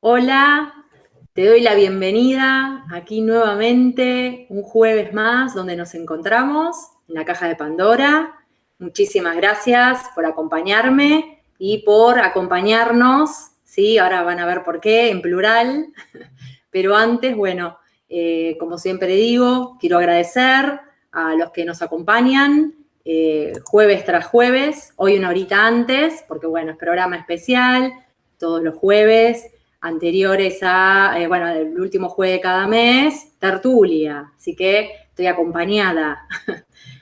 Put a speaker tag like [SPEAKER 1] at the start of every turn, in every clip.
[SPEAKER 1] Hola, te doy la bienvenida aquí nuevamente, un jueves más donde nos encontramos en la Caja de Pandora. Muchísimas gracias por acompañarme y por acompañarnos, ¿sí? Ahora van a ver por qué, en plural. Pero antes, bueno, como siempre digo, quiero agradecer a los que nos acompañan jueves tras jueves, hoy una horita antes, porque bueno, es programa especial, todos los jueves anteriores a, bueno, el último jueves de cada mes, tertulia, así que estoy acompañada.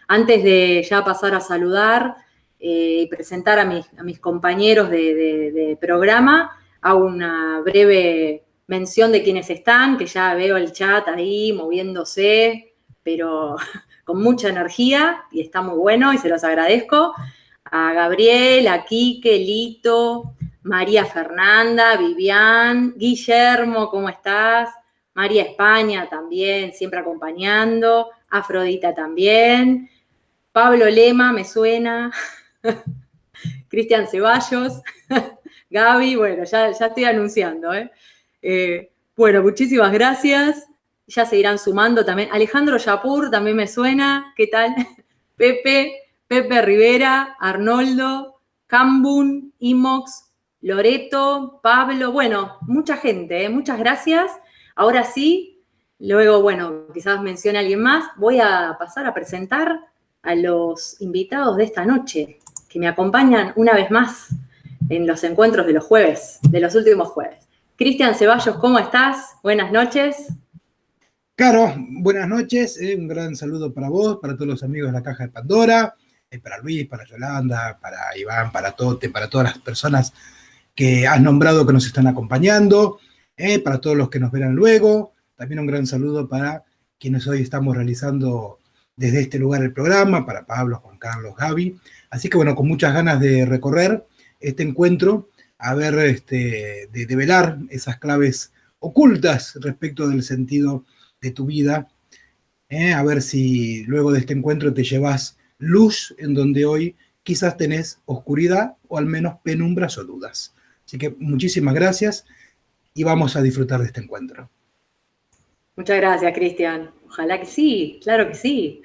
[SPEAKER 1] Antes de ya pasar a saludar y presentar a mis compañeros de programa, hago una breve mención de quienes están, que ya veo el chat ahí moviéndose, pero con mucha energía y está muy bueno y se los agradezco. A Gabriel, a Quique, Lito, María Fernanda, Vivian, Guillermo, ¿cómo estás? María España también, siempre acompañando, Afrodita también, Pablo Lema, me suena, Cristian Ceballos, Gaby, bueno, ya estoy anunciando, ¿eh? Bueno, muchísimas gracias. Ya se irán sumando también. Alejandro Yapur también me suena. ¿Qué tal? Pepe Rivera, Arnoldo, Cambun, Imox, Loreto, Pablo. Bueno, mucha gente, ¿eh? Muchas gracias. Ahora sí, luego, bueno, quizás mencione a alguien más. Voy a pasar a presentar a los invitados de esta noche, que me acompañan una vez más en los encuentros de los jueves, de los últimos jueves. Cristian Ceballos, ¿cómo estás? Buenas noches.
[SPEAKER 2] Caro, buenas noches, un gran saludo para vos, para todos los amigos de la Caja de Pandora, para Luis, para Yolanda, para Iván, para Tote, para todas las personas que has nombrado que nos están acompañando, para todos los que nos verán luego. También un gran saludo para quienes hoy estamos realizando desde este lugar el programa, para Pablo, Juan Carlos, Gaby. Así que bueno, con muchas ganas de recorrer este encuentro, a ver, de develar esas claves ocultas respecto del sentido de tu vida, a ver si luego de este encuentro te llevas luz en donde hoy quizás tenés oscuridad o al menos penumbras o dudas. Así que muchísimas gracias y vamos a disfrutar de este encuentro.
[SPEAKER 1] Muchas gracias, Cristian. Ojalá que sí, claro que sí.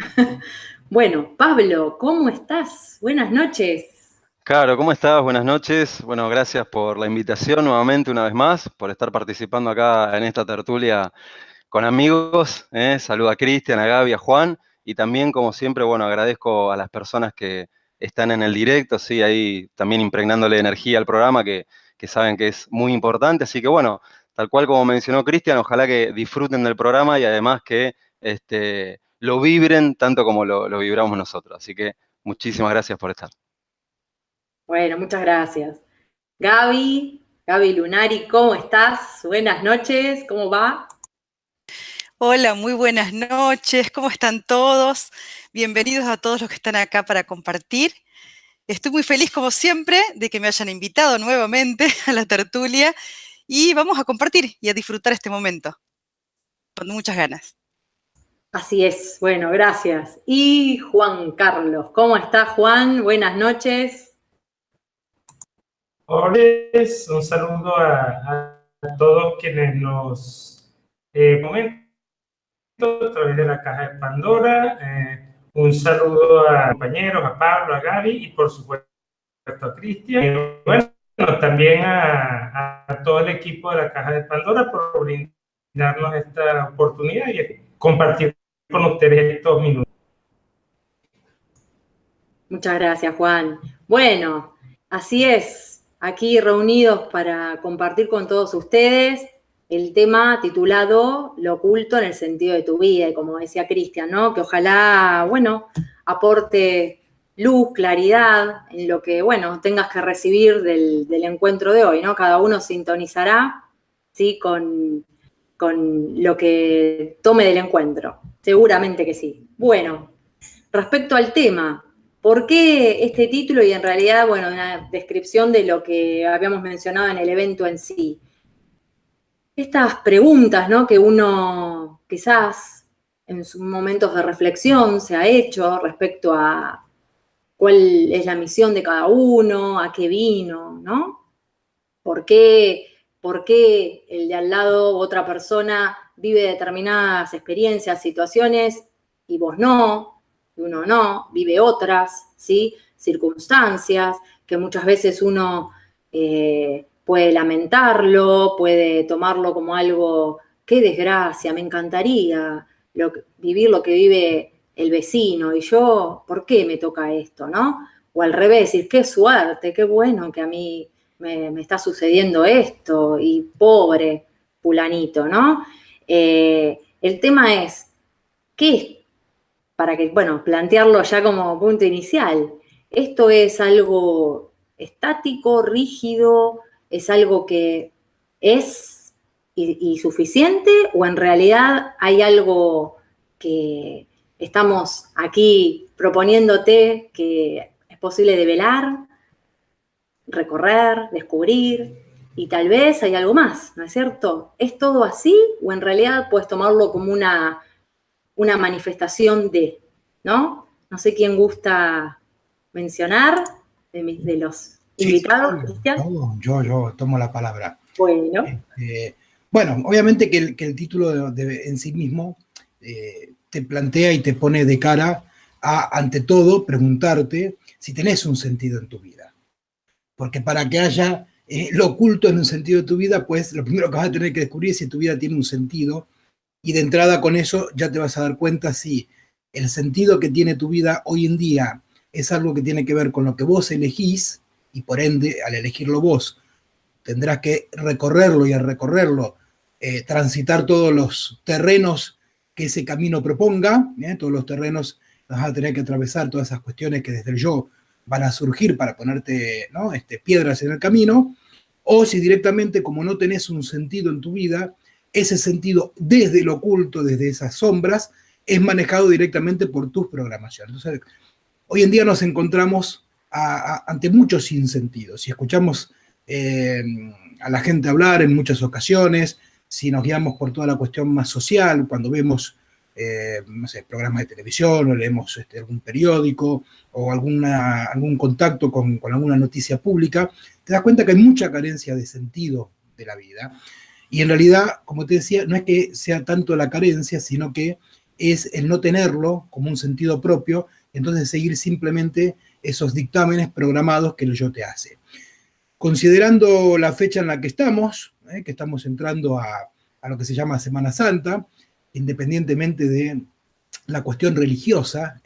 [SPEAKER 1] Bueno, Pablo, ¿cómo estás? Buenas noches.
[SPEAKER 3] Caro, ¿cómo estás? Buenas noches. Bueno, gracias por la invitación nuevamente, una vez más, por estar participando acá en esta tertulia con amigos. Saludo a Cristian, a Gaby, a Juan, y también, como siempre, bueno, agradezco a las personas que están en el directo, sí, ahí también impregnándole energía al programa, que saben que es muy importante. Así que, bueno, tal cual como mencionó Cristian, ojalá que disfruten del programa y además que lo vibren tanto como lo vibramos nosotros. Así que muchísimas gracias por estar.
[SPEAKER 1] Bueno, muchas gracias. Gaby Lunari, ¿cómo estás? Buenas noches, ¿cómo va?
[SPEAKER 4] Hola, muy buenas noches, ¿cómo están todos? Bienvenidos a todos los que están acá para compartir. Estoy muy feliz, como siempre, de que me hayan invitado nuevamente a la tertulia y vamos a compartir y a disfrutar este momento con muchas ganas.
[SPEAKER 1] Así es, bueno, gracias. Y Juan Carlos, ¿cómo está Juan? Buenas noches.
[SPEAKER 5] Hola, un saludo a todos quienes nos comentan a través de la Caja de Pandora. Un saludo a compañeros, a Pablo, a Gaby y por supuesto a Cristian. Bueno, también a todo el equipo de la Caja de Pandora por brindarnos esta oportunidad y compartir con ustedes estos minutos.
[SPEAKER 1] Muchas gracias, Juan. Bueno, así es, aquí reunidos para compartir con todos ustedes el tema titulado Lo oculto en el sentido de tu vida, y como decía Cristian, ¿no? Que ojalá, bueno, aporte luz, claridad en lo que, bueno, tengas que recibir del encuentro de hoy, ¿no? Cada uno sintonizará, ¿sí? Con lo que tome del encuentro. Seguramente que sí. Bueno, respecto al tema, ¿por qué este título? Y en realidad, bueno, una descripción de lo que habíamos mencionado en el evento en sí. Estas preguntas, ¿no? Que uno quizás en sus momentos de reflexión se ha hecho respecto a cuál es la misión de cada uno, a qué vino, ¿no? ¿Por qué por qué el de al lado, otra persona, vive determinadas experiencias, situaciones, y vos no, y uno no, vive otras, ¿sí? Circunstancias que muchas veces uno puede lamentarlo, puede tomarlo como algo, qué desgracia, me encantaría vivir lo que vive el vecino, y yo, ¿por qué me toca esto, no? O al revés, decir, qué suerte, qué bueno que a mí me está sucediendo esto, y pobre fulanito, ¿no? El tema es, ¿qué es? Para que, bueno, plantearlo ya como punto inicial. ¿Esto es algo estático, rígido? ¿Es algo que es y suficiente? ¿O en realidad hay algo que estamos aquí proponiéndote que es posible develar, recorrer, descubrir, y tal vez hay algo más, ¿no es cierto? ¿Es todo así o en realidad puedes tomarlo como una manifestación de, ¿no? No sé quién gusta mencionar de los invitados,
[SPEAKER 2] Sí,
[SPEAKER 1] Cristian.
[SPEAKER 2] yo tomo la palabra.
[SPEAKER 1] Bueno.
[SPEAKER 2] Bueno, obviamente que el título en sí mismo te plantea y te pone de cara a, ante todo, preguntarte si tenés un sentido en tu vida. Porque para que haya lo oculto en un sentido de tu vida, pues lo primero que vas a tener que descubrir es si tu vida tiene un sentido. Y de entrada con eso ya te vas a dar cuenta si el sentido que tiene tu vida hoy en día es algo que tiene que ver con lo que vos elegís, y por ende, al elegirlo vos, tendrás que recorrerlo, y al recorrerlo, transitar todos los terrenos que ese camino proponga, todos los terrenos vas a tener que atravesar, todas esas cuestiones que desde el yo van a surgir para ponerte, ¿no? Piedras en el camino, o si directamente, como no tenés un sentido en tu vida, ese sentido desde lo oculto, desde esas sombras, es manejado directamente por tus programaciones. Entonces, hoy en día nos encontramos ante muchos sinsentidos. Si escuchamos a la gente hablar en muchas ocasiones, si nos guiamos por toda la cuestión más social, cuando vemos, no sé, programas de televisión, o leemos algún periódico, o algún contacto con alguna noticia pública, te das cuenta que hay mucha carencia de sentido de la vida. Y en realidad, como te decía, no es que sea tanto la carencia, sino que es el no tenerlo como un sentido propio, entonces seguir simplemente esos dictámenes programados que el yo te hace. Considerando la fecha en la que estamos entrando a lo que se llama Semana Santa, independientemente de la cuestión religiosa,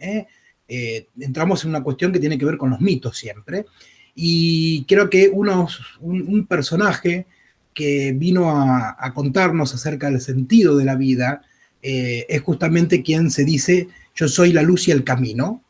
[SPEAKER 2] entramos en una cuestión que tiene que ver con los mitos siempre, y creo que un personaje que vino a contarnos acerca del sentido de la vida es justamente quien se dice, yo soy la luz y el camino.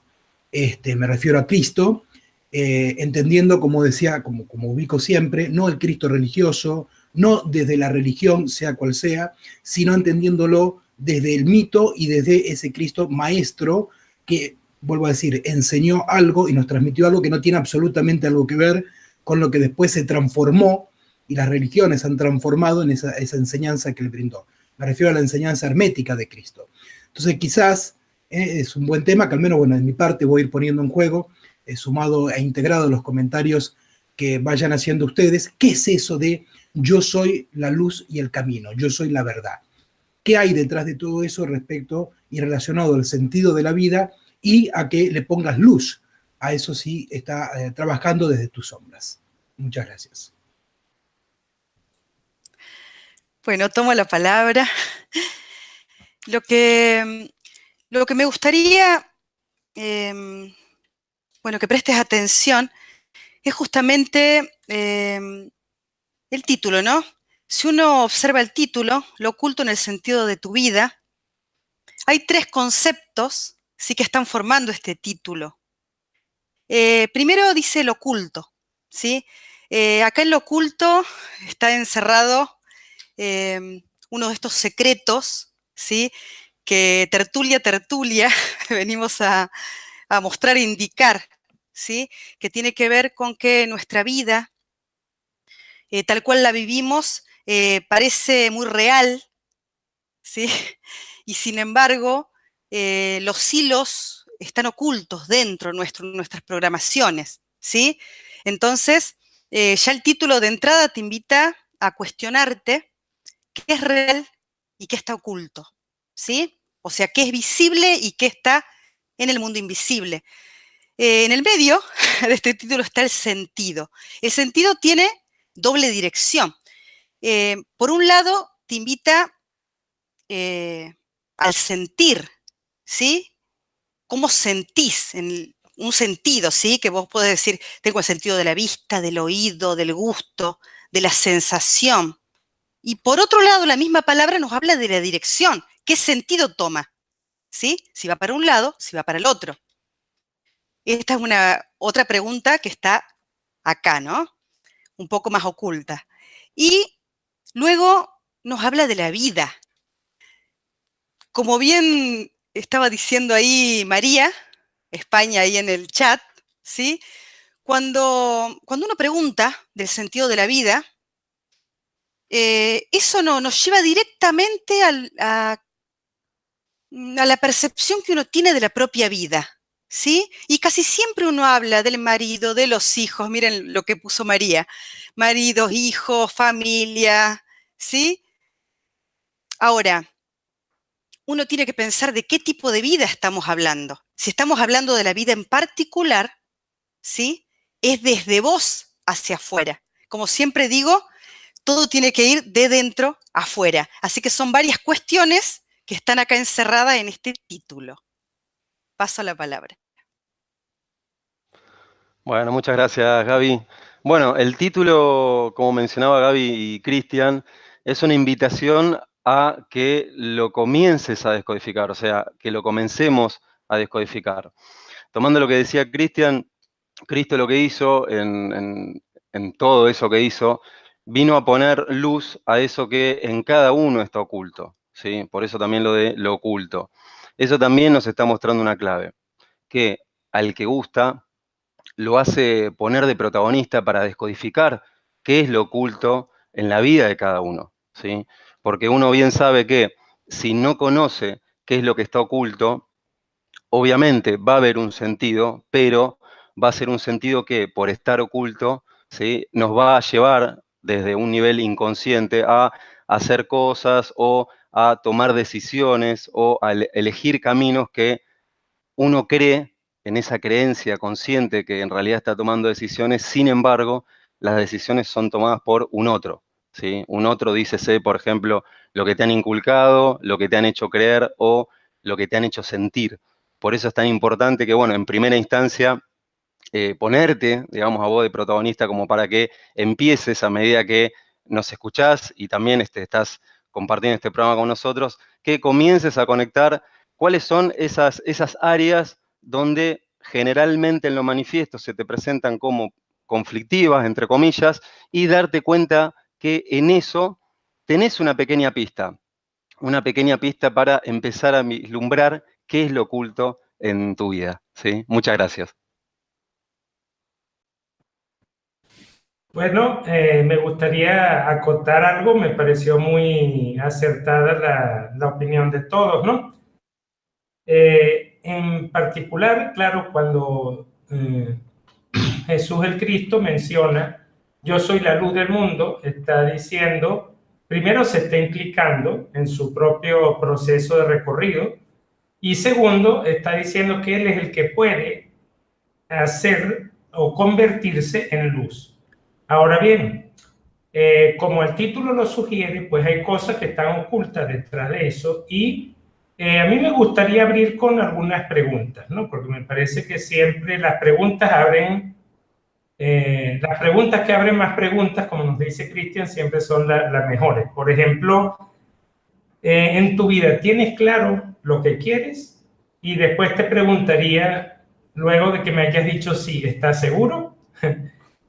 [SPEAKER 2] Me refiero a Cristo, entendiendo, como decía, como ubico siempre, no el Cristo religioso, no desde la religión, sea cual sea, sino entendiéndolo desde el mito y desde ese Cristo maestro que, vuelvo a decir, enseñó algo y nos transmitió algo que no tiene absolutamente algo que ver con lo que después se transformó y las religiones han transformado en esa enseñanza que le brindó. Me refiero a la enseñanza hermética de Cristo. Entonces, quizás es un buen tema que al menos, bueno, de mi parte voy a ir poniendo en juego, sumado e integrado en los comentarios que vayan haciendo ustedes. ¿Qué es eso de yo soy la luz y el camino? Yo soy la verdad. ¿Qué hay detrás de todo eso respecto y relacionado al sentido de la vida y a que le pongas luz? A eso sí está trabajando desde tus sombras. Muchas gracias.
[SPEAKER 4] Bueno, tomo la palabra. Lo que me gustaría, bueno, que prestes atención es justamente el título, ¿no? Si uno observa el título, lo oculto en el sentido de tu vida, hay tres conceptos, sí, que están formando este título. Primero dice lo oculto, ¿sí? Acá en lo oculto está encerrado uno de estos secretos, ¿sí? Que tertulia venimos a mostrar e indicar, ¿sí? Que tiene que ver con que nuestra vida, tal cual la vivimos, parece muy real, ¿sí? Y sin embargo, los hilos están ocultos dentro de nuestras programaciones, ¿sí? Entonces, ya el título de entrada te invita a cuestionarte qué es real y qué está oculto, ¿sí? O sea, qué es visible y qué está en el mundo invisible. En el medio de este título está el sentido. El sentido tiene doble dirección. Por un lado, te invita al sentir, ¿sí? ¿Cómo sentís? Un sentido, ¿sí? Que vos podés decir, tengo el sentido de la vista, del oído, del gusto, de la sensación. Y por otro lado, la misma palabra nos habla de la dirección. ¿Qué sentido toma? ¿Sí? Si va para un lado, si va para el otro. Esta es otra pregunta que está acá, ¿no? Un poco más oculta. Y luego nos habla de la vida. Como bien estaba diciendo ahí María, España ahí en el chat, ¿sí? Cuando uno pregunta del sentido de la vida, eso nos lleva directamente a la percepción que uno tiene de la propia vida, ¿sí? Y casi siempre uno habla del marido, de los hijos, miren lo que puso María, maridos, hijos, familia, ¿sí? Ahora, uno tiene que pensar de qué tipo de vida estamos hablando. Si estamos hablando de la vida en particular, ¿sí? Es desde vos hacia afuera. Como siempre digo, todo tiene que ir de dentro afuera. Así que son varias cuestiones que están acá encerradas en este título. Paso la palabra.
[SPEAKER 3] Bueno, muchas gracias, Gaby. Bueno, el título, como mencionaba Gaby y Cristian, es una invitación a que lo comiences a descodificar, o sea, que lo comencemos a descodificar. Tomando lo que decía Cristian, Cristo lo que hizo en todo eso que hizo, vino a poner luz a eso que en cada uno está oculto, ¿sí? Por eso también lo de lo oculto. Eso también nos está mostrando una clave, que al que gusta lo hace poner de protagonista para descodificar qué es lo oculto en la vida de cada uno, ¿sí? Porque uno bien sabe que si no conoce qué es lo que está oculto, obviamente va a haber un sentido, pero va a ser un sentido que por estar oculto, ¿sí? Nos va a llevar desde un nivel inconsciente a hacer cosas o a tomar decisiones o a elegir caminos que uno cree en esa creencia consciente que en realidad está tomando decisiones, sin embargo, las decisiones son tomadas por un otro, ¿sí? Un otro, dícese, por ejemplo, lo que te han inculcado, lo que te han hecho creer o lo que te han hecho sentir. Por eso es tan importante que, bueno, en primera instancia, ponerte, digamos, a vos de protagonista como para que empieces a medida que nos escuchás y también estás compartiendo este programa con nosotros, que comiences a conectar cuáles son esas áreas donde generalmente en lo manifiesto se te presentan como conflictivas, entre comillas, y darte cuenta que en eso tenés una pequeña pista para empezar a vislumbrar qué es lo oculto en tu vida, ¿sí? Muchas gracias.
[SPEAKER 5] Bueno, me gustaría acotar algo, me pareció muy acertada la opinión de todos, ¿no? En particular, claro, cuando Jesús el Cristo menciona, yo soy la luz del mundo, está diciendo, primero se está implicando en su propio proceso de recorrido, y segundo, está diciendo que Él es el que puede hacer o convertirse en luz. Ahora bien, como el título lo sugiere, pues hay cosas que están ocultas detrás de eso y a mí me gustaría abrir con algunas preguntas, ¿no? Porque me parece que siempre las preguntas que abren más preguntas, como nos dice Cristian, siempre son las mejores. Por ejemplo, en tu vida, ¿tienes claro lo que quieres? Y después te preguntaría, luego de que me hayas dicho sí, ¿estás seguro?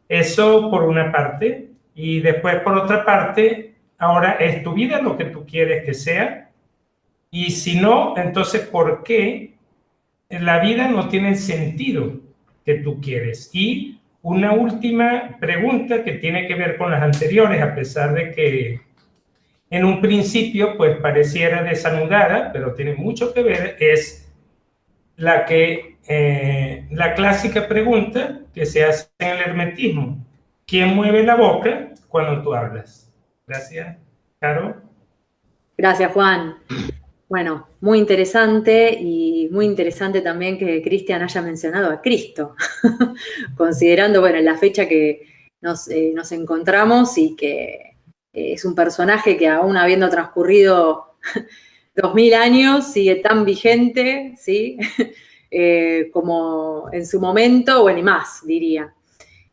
[SPEAKER 5] Eso por una parte. Y después, por otra parte, ahora, ¿es tu vida lo que tú quieres que sea? Y si no, entonces, ¿por qué la vida no tiene el sentido que tú quieres? Y una última pregunta que tiene que ver con las anteriores, a pesar de que en un principio pues pareciera desanudada, pero tiene mucho que ver, es la clásica pregunta que se hace en el hermetismo: ¿quién mueve la boca cuando tú hablas? Gracias. Caro.
[SPEAKER 1] Gracias, Juan. Bueno, muy interesante y muy interesante también que Cristian haya mencionado a Cristo, considerando, bueno, la fecha que nos encontramos y que es un personaje que aún habiendo transcurrido 2000 años sigue tan vigente, ¿sí? Como en su momento, bueno, y más, diría.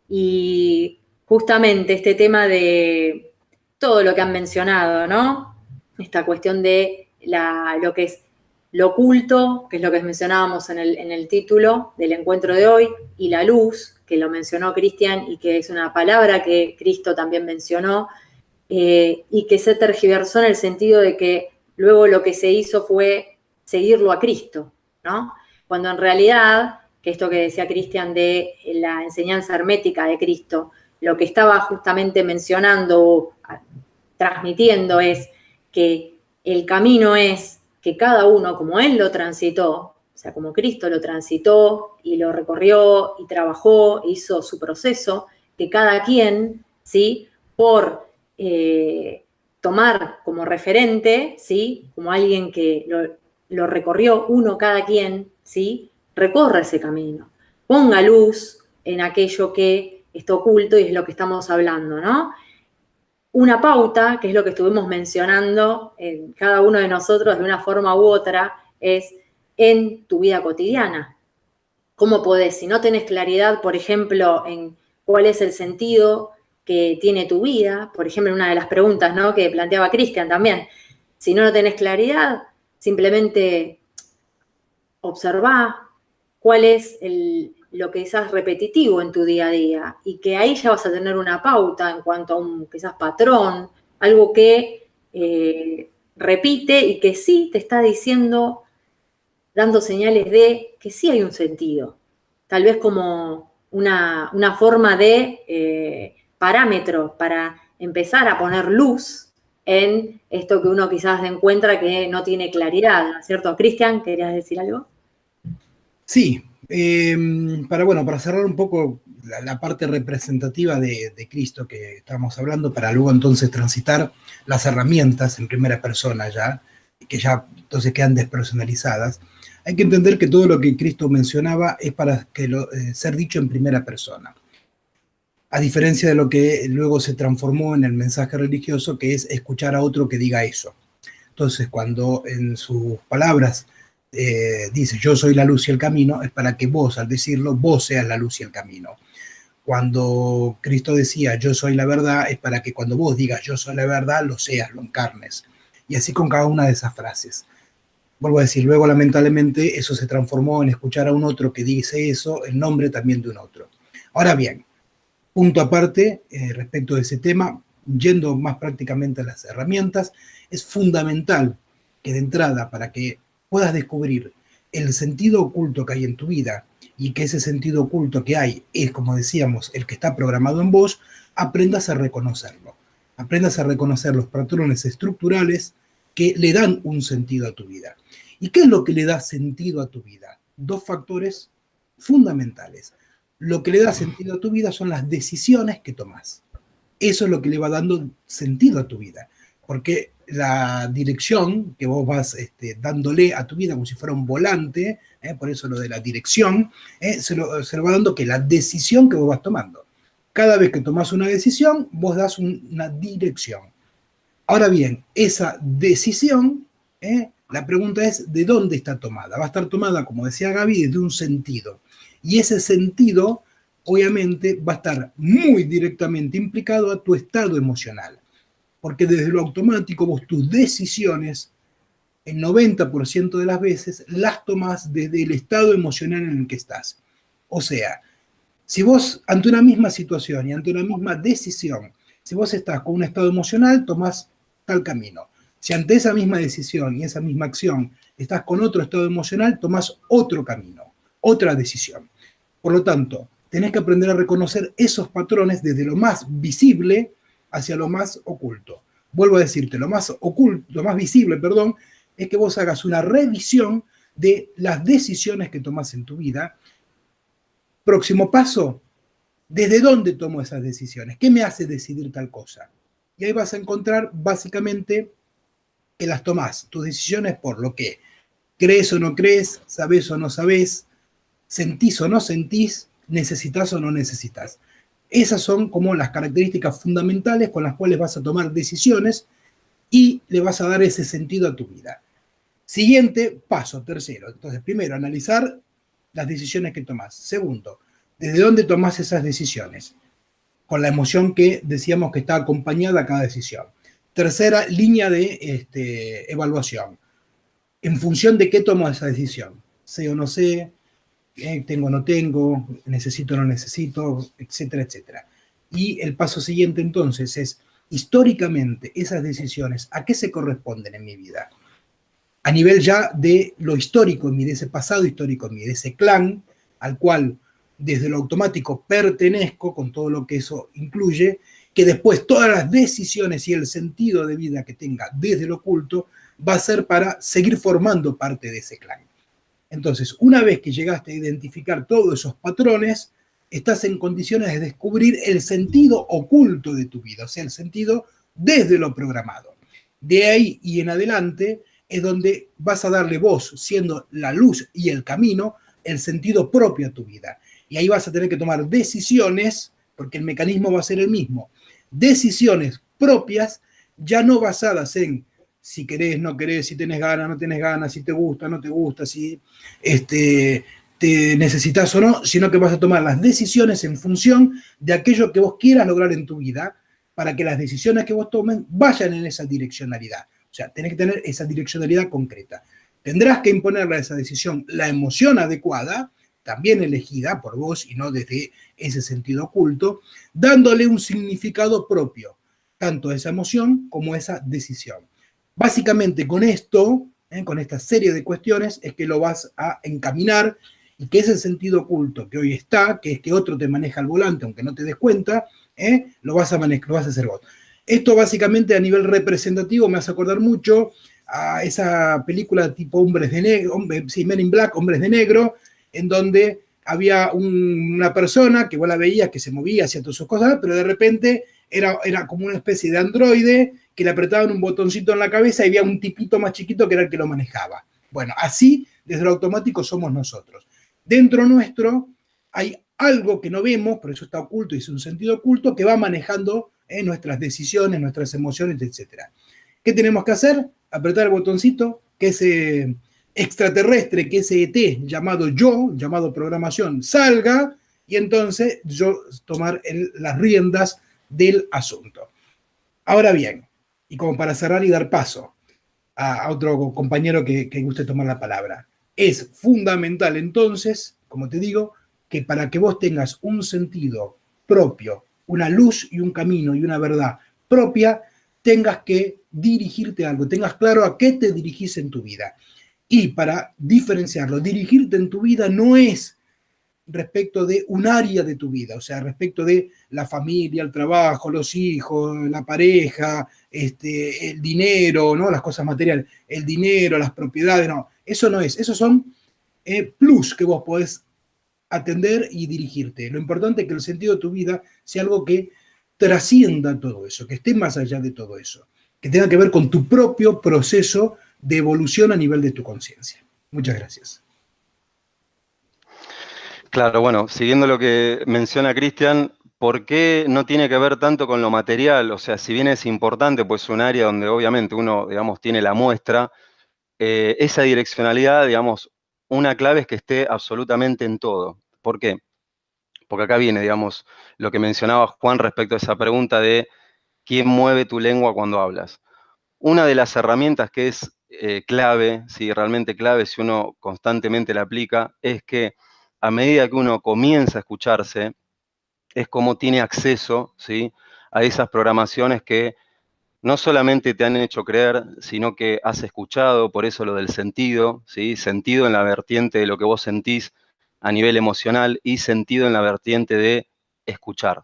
[SPEAKER 1] Y justamente este tema de todo lo que han mencionado, ¿no? Esta cuestión de lo que es lo oculto, que es lo que mencionábamos en el título del encuentro de hoy, y la luz, que lo mencionó Cristian y que es una palabra que Cristo también mencionó, y que se tergiversó en el sentido de que luego lo que se hizo fue seguirlo a Cristo, ¿no? Cuando en realidad, que esto que decía Cristian de la enseñanza hermética de Cristo, lo que estaba justamente mencionando, transmitiendo es que el camino es que cada uno, como Él lo transitó, o sea, como Cristo lo transitó y lo recorrió y trabajó, hizo su proceso, que cada quien, ¿sí? Por tomar como referente, ¿sí? Como alguien que lo recorrió, uno cada quien, ¿sí? Recorre ese camino. Ponga luz en aquello que está oculto y es lo que estamos hablando, ¿no? Una pauta, que es lo que estuvimos mencionando en cada uno de nosotros de una forma u otra, es en tu vida cotidiana. ¿Cómo podés, si no tenés claridad, por ejemplo, en cuál es el sentido que tiene tu vida? Por ejemplo, una de las preguntas, ¿no?, que planteaba Cristian también. Si no tenés claridad, simplemente observá cuál es lo que quizás repetitivo en tu día a día y que ahí ya vas a tener una pauta en cuanto a un quizás patrón, algo que repite y que sí te está diciendo, dando señales de que sí hay un sentido. Tal vez como una forma de parámetro para empezar a poner luz en esto que uno quizás encuentra que no tiene claridad, ¿no es cierto? Cristian, ¿querías decir algo?
[SPEAKER 2] Sí, para cerrar un poco la parte representativa de Cristo que estábamos hablando, para luego entonces transitar las herramientas en primera persona ya, que ya entonces quedan despersonalizadas, hay que entender que todo lo que Cristo mencionaba es para ser dicho en primera persona. A diferencia de lo que luego se transformó en el mensaje religioso, que es escuchar a otro que diga eso. Entonces, cuando en sus palabras dice yo soy la luz y el camino, es para que vos, al decirlo, vos seas la luz y el camino. Cuando Cristo decía yo soy la verdad, es para que cuando vos digas yo soy la verdad, lo seas, lo encarnes. Y así con cada una de esas frases. Vuelvo a decir, luego lamentablemente eso se transformó en escuchar a un otro que dice eso, en nombre también de un otro. Ahora bien, punto aparte respecto de ese tema, yendo más prácticamente a las herramientas, es fundamental que de entrada, para que puedas descubrir el sentido oculto que hay en tu vida y que ese sentido oculto que hay es, como decíamos, el que está programado en vos, aprendas a reconocerlo. Aprendas a reconocer los patrones estructurales que le dan un sentido a tu vida. ¿Y qué es lo que le da sentido a tu vida? Dos factores fundamentales. Lo que le da sentido a tu vida son las decisiones que tomas. Eso es lo que le va dando sentido a tu vida. Porque la dirección que vos vas dándole a tu vida como si fuera un volante, por eso lo de la dirección, se lo va dando que la decisión que vos vas tomando. Cada vez que tomás una decisión, vos das una dirección. Ahora bien, esa decisión, la pregunta es ¿de dónde está tomada? Va a estar tomada, como decía Gaby, desde un sentido. Y ese sentido, obviamente, va a estar muy directamente implicado a tu estado emocional. Porque desde lo automático vos tus decisiones, el 90% de las veces, las tomás desde el estado emocional en el que estás. O sea, si vos ante una misma situación y ante una misma decisión, si vos estás con un estado emocional, tomás tal camino. Si ante esa misma decisión y esa misma acción estás con otro estado emocional, tomás otro camino, otra decisión. Por lo tanto, tenés que aprender a reconocer esos patrones desde lo más visible hacia lo más oculto. Vuelvo a decirte, lo más visible, es que vos hagas una revisión de las decisiones que tomás en tu vida. Próximo paso, ¿desde dónde tomo esas decisiones? ¿Qué me hace decidir tal cosa? Y ahí vas a encontrar básicamente que las tomás, tus decisiones por lo que crees o no crees, sabés o no sabés, sentís o no sentís, necesitas o no necesitas. Esas son como las características fundamentales con las cuales vas a tomar decisiones y le vas a dar ese sentido a tu vida. Siguiente paso, tercero. Entonces, primero, analizar las decisiones que tomás. Segundo, ¿desde dónde tomás esas decisiones? Con la emoción que decíamos que está acompañada a cada decisión. Tercera, línea de evaluación. ¿En función de qué tomo esa decisión? ¿Sé o no sé? ¿Tengo o no tengo? ¿Necesito o no necesito? Etcétera, etcétera. Y el paso siguiente entonces es, históricamente, esas decisiones, ¿a qué se corresponden en mi vida? A nivel ya de lo histórico en mí, de ese pasado histórico en mí, de ese clan al cual desde lo automático pertenezco, con todo lo que eso incluye, que después todas las decisiones y el sentido de vida que tenga desde lo oculto va a ser para seguir formando parte de ese clan. Entonces, una vez que llegaste a identificar todos esos patrones, estás en condiciones de descubrir el sentido oculto de tu vida, o sea, el sentido desde lo programado. De ahí y en adelante es donde vas a darle vos, siendo la luz y el camino, el sentido propio a tu vida. Y ahí vas a tener que tomar decisiones, porque el mecanismo va a ser el mismo. Decisiones propias, ya no basadas en si querés, no querés, si tenés ganas, no tenés ganas, si te gusta, no te gusta, si te necesitas o no, sino que vas a tomar las decisiones en función de aquello que vos quieras lograr en tu vida, para que las decisiones que vos tomen vayan en esa direccionalidad. O sea, tenés que tener esa direccionalidad concreta. Tendrás que imponerle a esa decisión la emoción adecuada, también elegida por vos y no desde ese sentido oculto, dándole un significado propio, tanto a esa emoción como a esa decisión. Básicamente con esto, con esta serie de cuestiones, es que lo vas a encaminar y que ese sentido oculto que hoy está, que es que otro te maneja el volante, aunque no te des cuenta, lo vas a hacer vos. Esto básicamente a nivel representativo me hace acordar mucho a esa película tipo Hombres de Negro, Men in Black, Hombres de Negro, en donde había una persona que vos la veías que se movía, hacía todas sus cosas, pero de repente era como una especie de androide que le apretaban un botoncito en la cabeza y había un tipito más chiquito que era el que lo manejaba. Bueno, así desde lo automático somos nosotros. Dentro nuestro hay algo que no vemos, por eso está oculto y es un sentido oculto, que va manejando nuestras decisiones, nuestras emociones, etc. ¿Qué tenemos que hacer? Apretar el botoncito, que ese extraterrestre, que ese ET llamado yo, llamado programación, salga y entonces yo tomar las riendas del asunto. Ahora bien, y como para cerrar y dar paso a otro compañero que guste tomar la palabra, es fundamental entonces, como te digo, que para que vos tengas un sentido propio, una luz y un camino y una verdad propia, tengas que dirigirte a algo, tengas claro a qué te dirigís en tu vida. Y para diferenciarlo, dirigirte en tu vida no es respecto de un área de tu vida, o sea, respecto de la familia, el trabajo, los hijos, la pareja, el dinero, ¿no? Las cosas materiales, el dinero, las propiedades, no, eso no es, esos son plus que vos podés atender y dirigirte. Lo importante es que el sentido de tu vida sea algo que trascienda todo eso, que esté más allá de todo eso, que tenga que ver con tu propio proceso de evolución a nivel de tu conciencia. Muchas gracias.
[SPEAKER 3] Claro, bueno, siguiendo lo que menciona Cristian, ¿por qué no tiene que ver tanto con lo material? O sea, si bien es importante, pues es un área donde obviamente uno, digamos, tiene la muestra, esa direccionalidad, digamos, una clave es que esté absolutamente en todo. ¿Por qué? Porque acá viene, digamos, lo que mencionaba Juan respecto a esa pregunta de quién mueve tu lengua cuando hablas. Una de las herramientas que es clave, sí, realmente clave, si uno constantemente la aplica, es que a medida que uno comienza a escucharse, es como tiene acceso, ¿sí?, a esas programaciones que no solamente te han hecho creer, sino que has escuchado, por eso lo del sentido, ¿sí?, sentido en la vertiente de lo que vos sentís a nivel emocional y sentido en la vertiente de escuchar.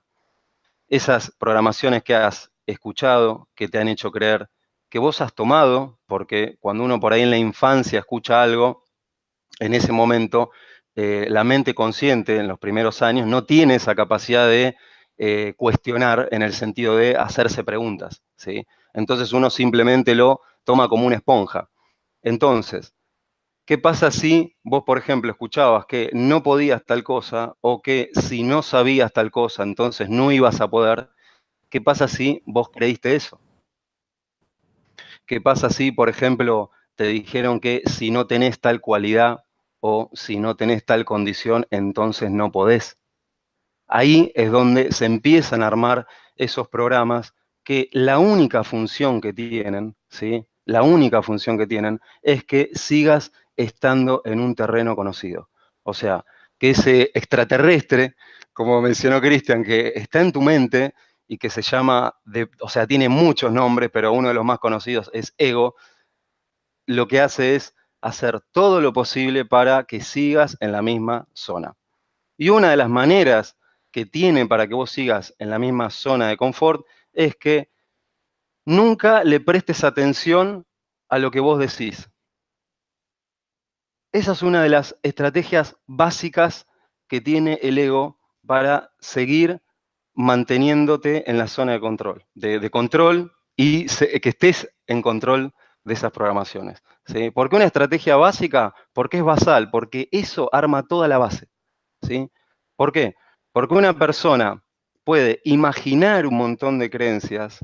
[SPEAKER 3] Esas programaciones que has escuchado, que te han hecho creer, que vos has tomado, porque cuando uno por ahí en la infancia escucha algo, en ese momento la mente consciente en los primeros años no tiene esa capacidad de cuestionar en el sentido de hacerse preguntas, ¿sí? Entonces uno simplemente lo toma como una esponja. Entonces, ¿qué pasa si vos, por ejemplo, escuchabas que no podías tal cosa o que si no sabías tal cosa, entonces no ibas a poder? ¿Qué pasa si vos creíste eso? ¿Qué pasa si, por ejemplo, te dijeron que si no tenés tal cualidad o si no tenés tal condición, entonces no podés? Ahí es donde se empiezan a armar esos programas que la única función que tienen, ¿sí? La única función que tienen es que sigas estando en un terreno conocido. O sea, que ese extraterrestre, como mencionó Cristian, que está en tu mente y que se llama, o sea, tiene muchos nombres, pero uno de los más conocidos es ego, lo que hace es hacer todo lo posible para que sigas en la misma zona. Y una de las maneras que tiene para que vos sigas en la misma zona de confort es que nunca le prestes atención a lo que vos decís. Esa es una de las estrategias básicas que tiene el ego para seguir manteniéndote en la zona de control, de control y que estés en control de esas programaciones, ¿sí? ¿Por qué una estrategia básica? Porque es basal, porque eso arma toda la base, ¿sí? ¿Por qué? Porque una persona puede imaginar un montón de creencias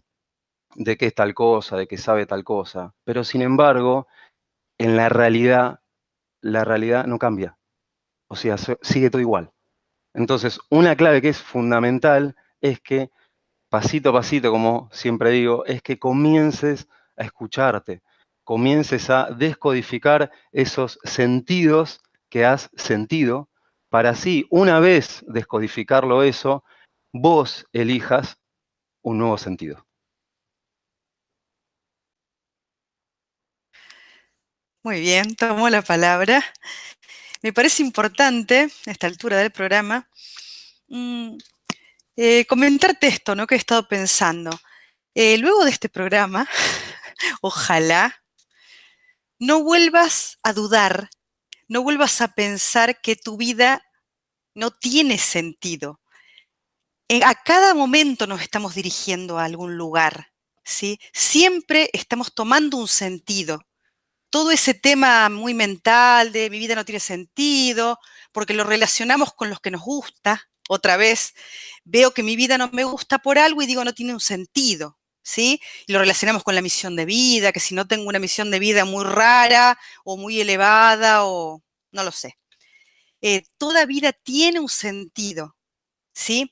[SPEAKER 3] de que es tal cosa, de que sabe tal cosa, pero sin embargo, en la realidad no cambia. O sea, sigue todo igual. Entonces, una clave que es fundamental es que, pasito a pasito, como siempre digo, es que comiences a escucharte, comiences a descodificar esos sentidos que has sentido, para así, una vez descodificarlo eso, vos elijas un nuevo sentido.
[SPEAKER 4] Muy bien, tomo la palabra. Me parece importante, a esta altura del programa, comentarte esto, ¿no? Que he estado pensando. Luego de este programa, ojalá no vuelvas a dudar, no vuelvas a pensar que tu vida no tiene sentido. A cada momento nos estamos dirigiendo a algún lugar, ¿sí? Siempre estamos tomando un sentido. Todo ese tema muy mental de mi vida no tiene sentido, porque lo relacionamos con los que nos gusta. Otra vez, veo que mi vida no me gusta por algo y digo no tiene un sentido, ¿sí? Y lo relacionamos con la misión de vida, que si no tengo una misión de vida muy rara o muy elevada o no lo sé. Toda vida tiene un sentido, ¿sí?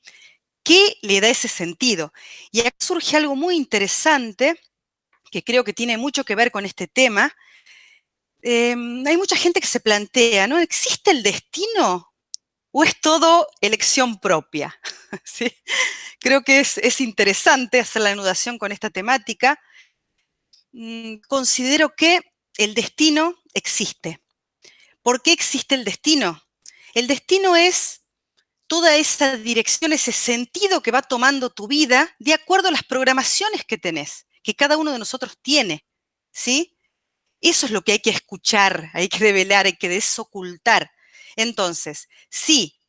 [SPEAKER 4] ¿Qué le da ese sentido? Y acá surge algo muy interesante que creo que tiene mucho que ver con este tema. Hay mucha gente que se plantea, ¿no? ¿Existe el destino o es todo elección propia? ¿Sí? Creo que es interesante hacer la anudación con esta temática. Considero que el destino existe. ¿Por qué existe el destino? El destino es toda esa dirección, ese sentido que va tomando tu vida de acuerdo a las programaciones que tenés, que cada uno de nosotros tiene, ¿sí? Eso es lo que hay que escuchar, hay que develar, hay que desocultar. Entonces, si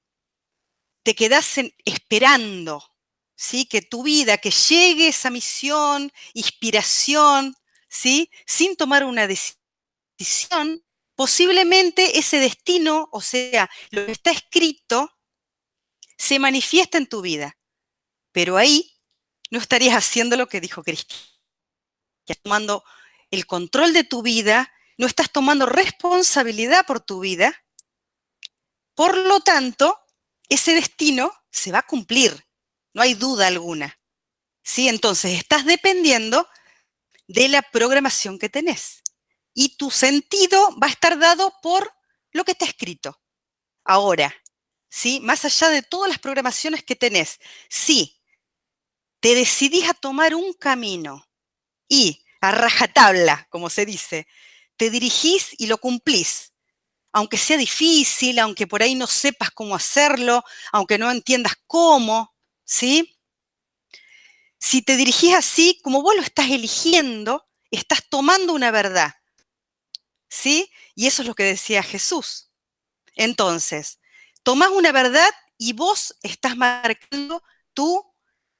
[SPEAKER 4] te quedás esperando, ¿sí? Que tu vida, que llegue esa misión, inspiración, ¿sí? Sin tomar una decisión, posiblemente ese destino, o sea, lo que está escrito, se manifiesta en tu vida. Pero ahí no estarías haciendo lo que dijo Cristo. Estás tomando el control de tu vida, no estás tomando responsabilidad por tu vida. Por lo tanto, ese destino se va a cumplir, no hay duda alguna. ¿Sí? Entonces, estás dependiendo de la programación que tenés. Y tu sentido va a estar dado por lo que está escrito. Ahora, ¿sí? Más allá de todas las programaciones que tenés, si te decidís a tomar un camino y a rajatabla, como se dice, te dirigís y lo cumplís, aunque sea difícil, aunque por ahí no sepas cómo hacerlo, aunque no entiendas cómo, ¿sí? Si te dirigís así, como vos lo estás eligiendo, estás tomando una verdad, ¿sí? Y eso es lo que decía Jesús. Entonces, tomás una verdad y vos estás marcando tu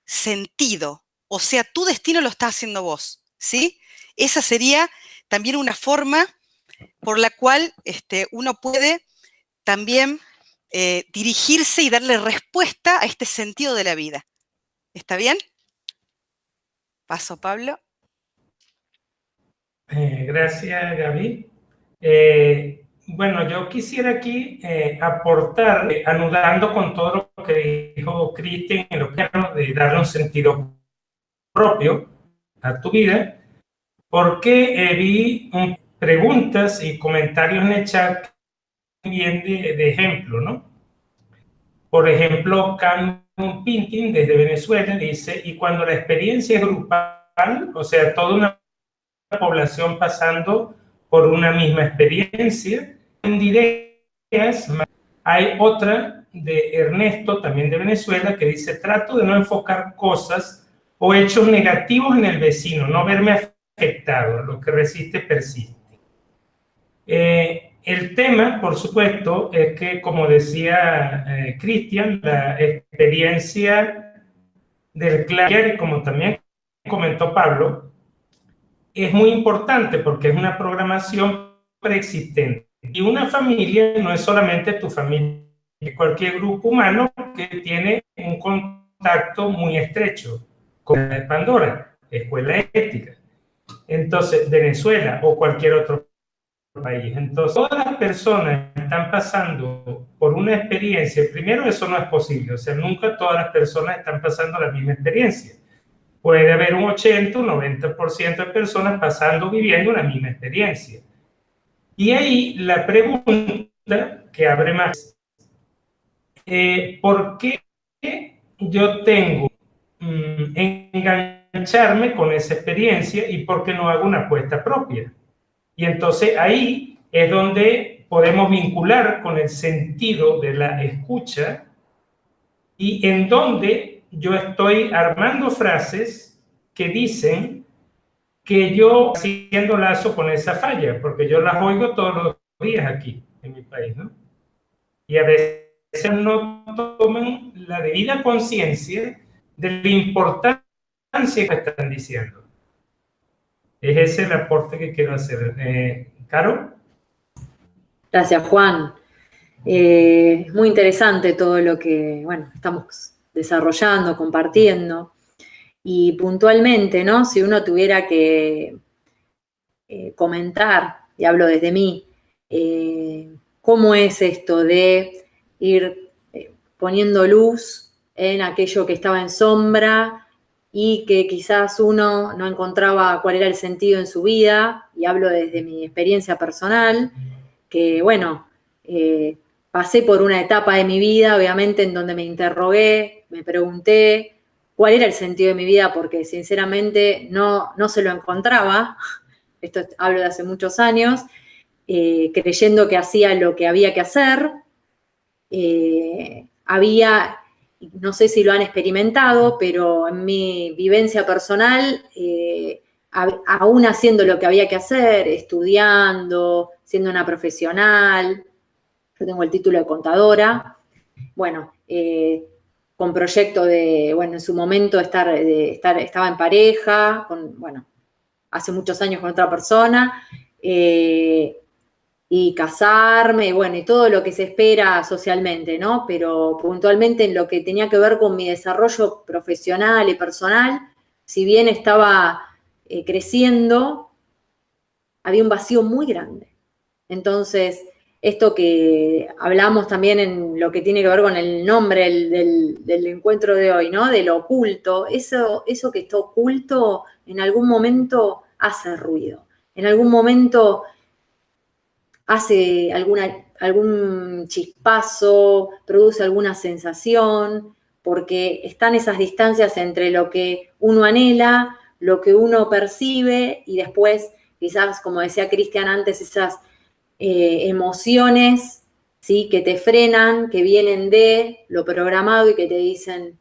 [SPEAKER 4] sentido. O sea, tu destino lo estás haciendo vos, ¿sí? Esa sería también una forma por la cual uno puede también dirigirse y darle respuesta a este sentido de la vida. ¿Está bien? Paso, Pablo.
[SPEAKER 5] Gracias, Gaby. Bueno, yo quisiera aquí aportar, anudando con todo lo que dijo Cristian, en lo que de darle un sentido propio a tu vida, porque vi preguntas y comentarios en el chat bien de ejemplo, ¿no? Por ejemplo, Canon Pintin desde Venezuela dice, y cuando la experiencia es grupal, o sea, toda una población pasando por una misma experiencia, en ideas, hay otra de Ernesto, también de Venezuela, que dice, trato de no enfocar cosas o hechos negativos en el vecino, no verme afectado, lo que resiste persiste. El tema, por supuesto, es que, como decía Cristian, la experiencia del clan, como también comentó Pablo, es muy importante porque es una programación preexistente. Y una familia no es solamente tu familia, es cualquier grupo humano que tiene un contacto muy estrecho con la de Pandora, escuela ética. Entonces, Venezuela o cualquier otro país. Entonces, todas las personas están pasando por una experiencia. Primero, eso no es posible. O sea, nunca todas las personas están pasando la misma experiencia. Puede haber un 80, un 90% de personas pasando, viviendo la misma experiencia. Y ahí la pregunta que abre más, ¿por qué yo tengo engancharme con esa experiencia y por qué no hago una apuesta propia? Y entonces ahí es donde podemos vincular con el sentido de la escucha y en donde yo estoy armando frases que dicen que yo haciendo lazo con esa falla, porque yo las oigo todos los días aquí en mi país, ¿no? Y a veces no toman la debida conciencia de la importancia que están diciendo. Es ese el aporte que quiero hacer. ¿Caro?
[SPEAKER 1] Gracias, Juan. Muy interesante todo lo que, bueno, estamos desarrollando, compartiendo. Y puntualmente, ¿no? Si uno tuviera que comentar, y hablo desde mí, cómo es esto de ir poniendo luz en aquello que estaba en sombra y que quizás uno no encontraba cuál era el sentido en su vida, y hablo desde mi experiencia personal, que bueno, pasé por una etapa de mi vida, obviamente, en donde me interrogué, me pregunté cuál era el sentido de mi vida, porque sinceramente no se lo encontraba. Esto hablo de hace muchos años, creyendo que hacía lo que había que hacer. No sé si lo han experimentado, pero en mi vivencia personal, aún haciendo lo que había que hacer, estudiando, siendo una profesional, yo tengo el título de contadora, bueno, con proyecto de, bueno, en su momento estaba en pareja, bueno, hace muchos años con otra persona, y casarme, bueno, y todo lo que se espera socialmente, ¿no? Pero puntualmente en lo que tenía que ver con mi desarrollo profesional y personal, si bien estaba creciendo, había un vacío muy grande. Entonces, esto que hablamos también en lo que tiene que ver con el nombre del encuentro de hoy, ¿no? De lo oculto, eso que está oculto en algún momento hace ruido, en algún momento hace algún chispazo, produce alguna sensación, porque están esas distancias entre lo que uno anhela, lo que uno percibe y después, quizás, como decía Cristian antes, esas emociones, ¿sí? Que te frenan, que vienen de lo programado y que te dicen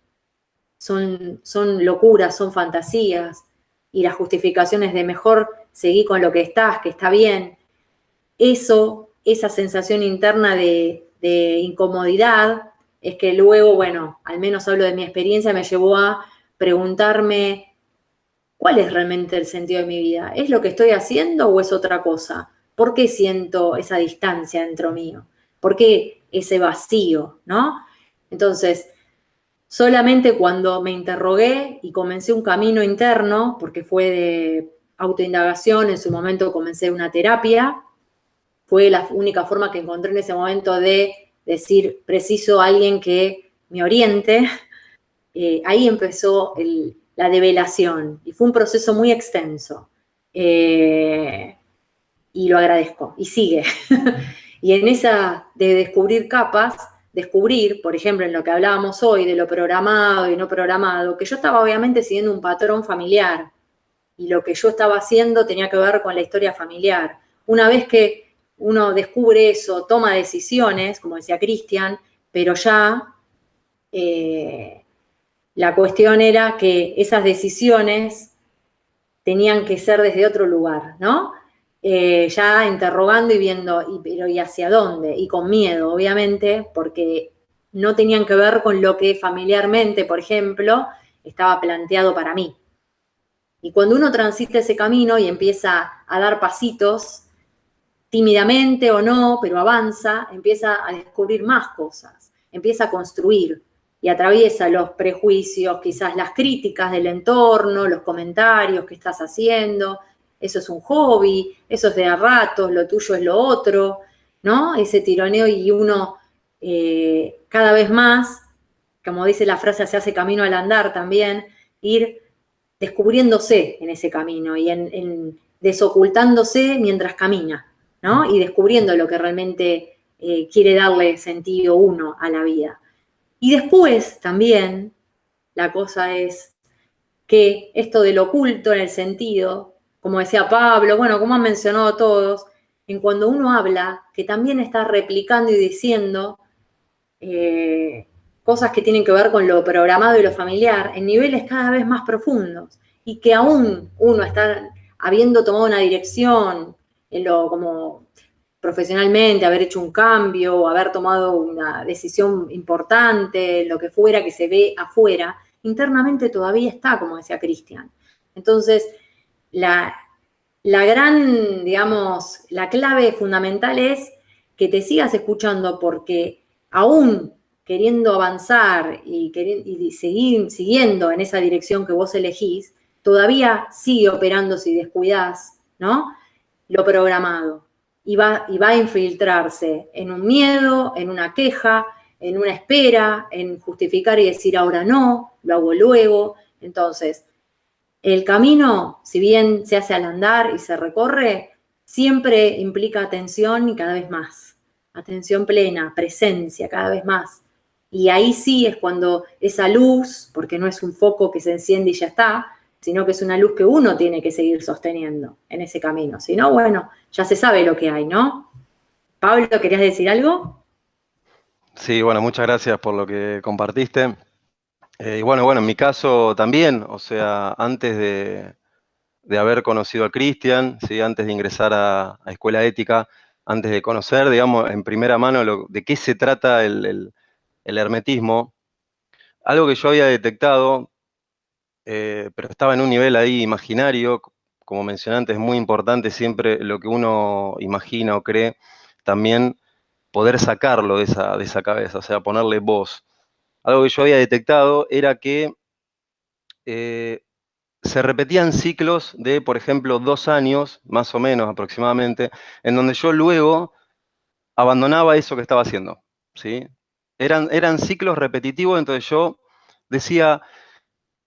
[SPEAKER 1] son locuras, son fantasías, y las justificaciones de mejor seguir con lo que estás, que está bien. Esa sensación interna de incomodidad es que luego, bueno, al menos hablo de mi experiencia, me llevó a preguntarme cuál es realmente el sentido de mi vida. ¿Es lo que estoy haciendo o es otra cosa? ¿Por qué siento esa distancia dentro mío? ¿Por qué ese vacío, no? Entonces, solamente cuando me interrogué y comencé un camino interno, porque fue de autoindagación, en su momento comencé una terapia, fue la única forma que encontré en ese momento de decir, preciso alguien que me oriente. Ahí empezó la develación y fue un proceso muy extenso. Y lo agradezco, y sigue. Y en esa de descubrir capas, descubrir, por ejemplo, en lo que hablábamos hoy, de lo programado y no programado, que yo estaba obviamente siguiendo un patrón familiar, y lo que yo estaba haciendo tenía que ver con la historia familiar. Una vez que uno descubre eso, toma decisiones, como decía Cristian, pero ya la cuestión era que esas decisiones tenían que ser desde otro lugar, ¿no? Ya interrogando y viendo, pero ¿y hacia dónde? Y con miedo, obviamente, porque no tenían que ver con lo que familiarmente, por ejemplo, estaba planteado para mí. Y cuando uno transita ese camino y empieza a dar pasitos, tímidamente o no, pero avanza, empieza a descubrir más cosas, empieza a construir y atraviesa los prejuicios, quizás las críticas del entorno, los comentarios que estás haciendo. Eso es un hobby, eso es de a ratos, lo tuyo es lo otro, ¿no? Ese tironeo, y uno cada vez más, como dice la frase, se hace camino al andar también, ir descubriéndose en ese camino y en desocultándose mientras camina, ¿no? Y descubriendo lo que realmente quiere darle sentido uno a la vida. Y después también la cosa es que esto del oculto en el sentido, como decía Pablo, bueno, como han mencionado todos, en cuando uno habla, que también está replicando y diciendo cosas que tienen que ver con lo programado y lo familiar en niveles cada vez más profundos, y que aún uno está habiendo tomado una dirección en lo como profesionalmente, haber hecho un cambio, haber tomado una decisión importante, lo que fuera que se ve afuera, internamente todavía está, como decía Cristian. Entonces, la gran, digamos, la clave fundamental es que te sigas escuchando, porque aún queriendo avanzar y seguir siguiendo en esa dirección que vos elegís, todavía sigue operando, si descuidás, ¿no? Lo programado. Y va a infiltrarse en un miedo, en una queja, en una espera, en justificar y decir ahora no, lo hago luego. Entonces, el camino, si bien se hace al andar y se recorre, siempre implica atención y cada vez más. Atención plena, presencia, cada vez más. Y ahí sí es cuando esa luz, porque no es un foco que se enciende y ya está, sino que es una luz que uno tiene que seguir sosteniendo en ese camino. Si no, bueno, ya se sabe lo que hay, ¿no? Pablo, ¿querías decir algo?
[SPEAKER 3] Sí, bueno, muchas gracias por lo que compartiste. Y bueno, en mi caso también, o sea, antes de haber conocido a Cristian, ¿sí? Antes de ingresar a Escuela Ética, antes de conocer, digamos, en primera mano de qué se trata el hermetismo, algo que yo había detectado, pero estaba en un nivel ahí imaginario, como mencioné antes, es muy importante siempre lo que uno imagina o cree, también poder sacarlo de esa cabeza, o sea, ponerle voz. Algo que yo había detectado era que se repetían ciclos de, por ejemplo, 2 años, más o menos aproximadamente, en donde yo luego abandonaba eso que estaba haciendo, ¿sí? Eran ciclos repetitivos, entonces yo decía,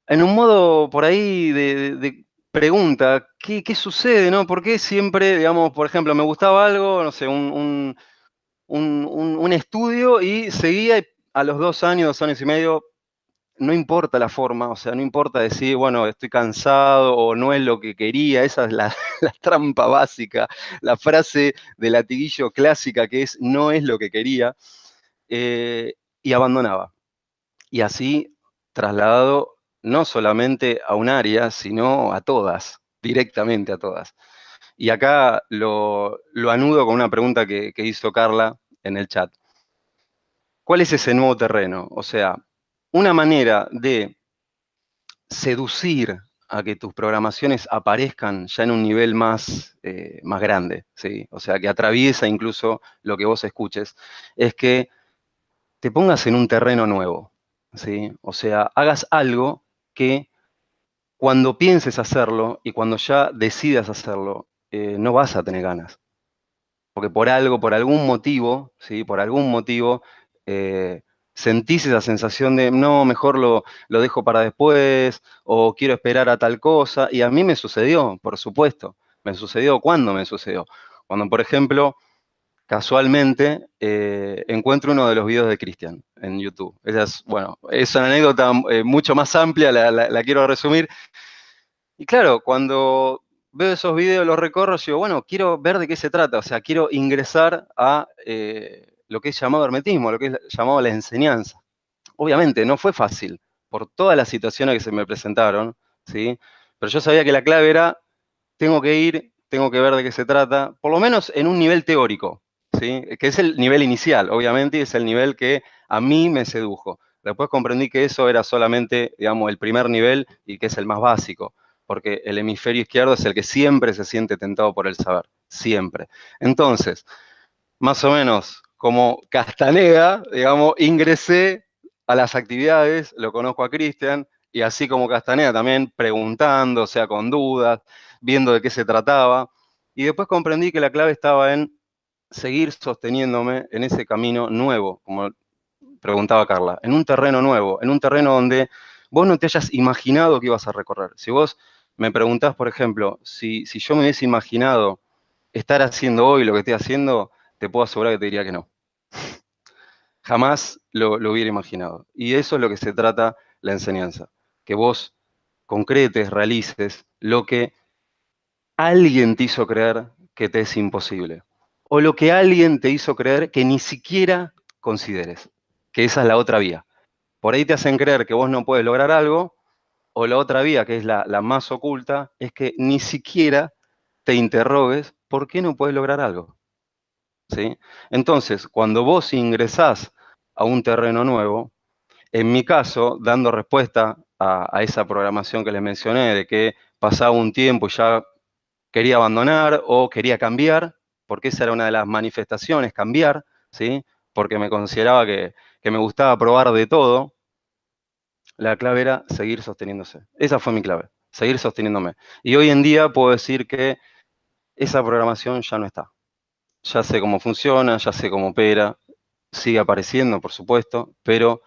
[SPEAKER 3] en un modo por ahí de pregunta, ¿qué sucede, no? ¿Por qué siempre, digamos, por ejemplo, me gustaba algo, no sé, un estudio y seguía a los 2 años, 2 años y medio, no importa la forma, o sea, no importa decir, bueno, estoy cansado o no es lo que quería, esa es la trampa básica, la frase de latiguillo clásica que es, no es lo que quería, y abandonaba. Y así trasladado no solamente a un área, sino a todas, directamente a todas. Y acá lo anudo con una pregunta que hizo Carla en el chat. ¿cuál es ese nuevo terreno? O sea, una manera de seducir a que tus programaciones aparezcan ya en un nivel más, más grande, ¿sí? O sea, que atraviesa incluso lo que vos escuches, es que te pongas en un terreno nuevo, ¿sí? O sea, hagas algo que cuando pienses hacerlo y cuando ya decidas hacerlo, no vas a tener ganas. Porque por algo, por algún motivo, ¿sí? Por algún motivo, sentís esa sensación de, no, mejor lo dejo para después, o quiero esperar a tal cosa. Y a mí me sucedió, por supuesto. Me sucedió, ¿cuándo me sucedió? Cuando, por ejemplo, casualmente encuentro uno de los videos de Cristian en YouTube. Esa es, bueno, es una anécdota mucho más amplia, la quiero resumir. Y claro, cuando veo esos videos, los recorro, yo digo, bueno, quiero ver de qué se trata, o sea, quiero ingresar a lo que es llamado hermetismo, lo que es llamado la enseñanza. Obviamente, no fue fácil, por todas las situaciones que se me presentaron, ¿sí? Pero yo sabía que la clave era, tengo que ir, tengo que ver de qué se trata, por lo menos en un nivel teórico, ¿sí? Que es el nivel inicial, obviamente, y es el nivel que a mí me sedujo. Después comprendí que eso era solamente, digamos, el primer nivel y que es el más básico, porque el hemisferio izquierdo es el que siempre se siente tentado por el saber, siempre. Entonces, más o menos como Castaneda, digamos, ingresé a las actividades, lo conozco a Cristian, y así como Castaneda también preguntando, o sea, con dudas, viendo de qué se trataba, y después comprendí que la clave estaba en seguir sosteniéndome en ese camino nuevo, como preguntaba Carla, en un terreno nuevo, en un terreno donde vos no te hayas imaginado que ibas a recorrer. Si vos me preguntás, por ejemplo, si yo me hubiese imaginado estar haciendo hoy lo que estoy haciendo, te puedo asegurar que te diría que no. Jamás lo hubiera imaginado. Y eso es lo que se trata la enseñanza, que vos concretes, realices lo que alguien te hizo creer que te es imposible, o lo que alguien te hizo creer que ni siquiera consideres, que esa es la otra vía. Por ahí te hacen creer que vos no puedes lograr algo, o la otra vía, que es la más oculta, es que ni siquiera te interrogues por qué no puedes lograr algo. ¿Sí? Entonces, cuando vos ingresás a un terreno nuevo, en mi caso, dando respuesta a esa programación que les mencioné, de que pasaba un tiempo y ya quería abandonar o quería cambiar, porque esa era una de las manifestaciones, cambiar, ¿sí? Porque me consideraba que me gustaba probar de todo, la clave era seguir sosteniéndose. Esa fue mi clave, seguir sosteniéndome. Y hoy en día puedo decir que esa programación ya no está. Ya sé cómo funciona, ya sé cómo opera, sigue apareciendo, por supuesto, pero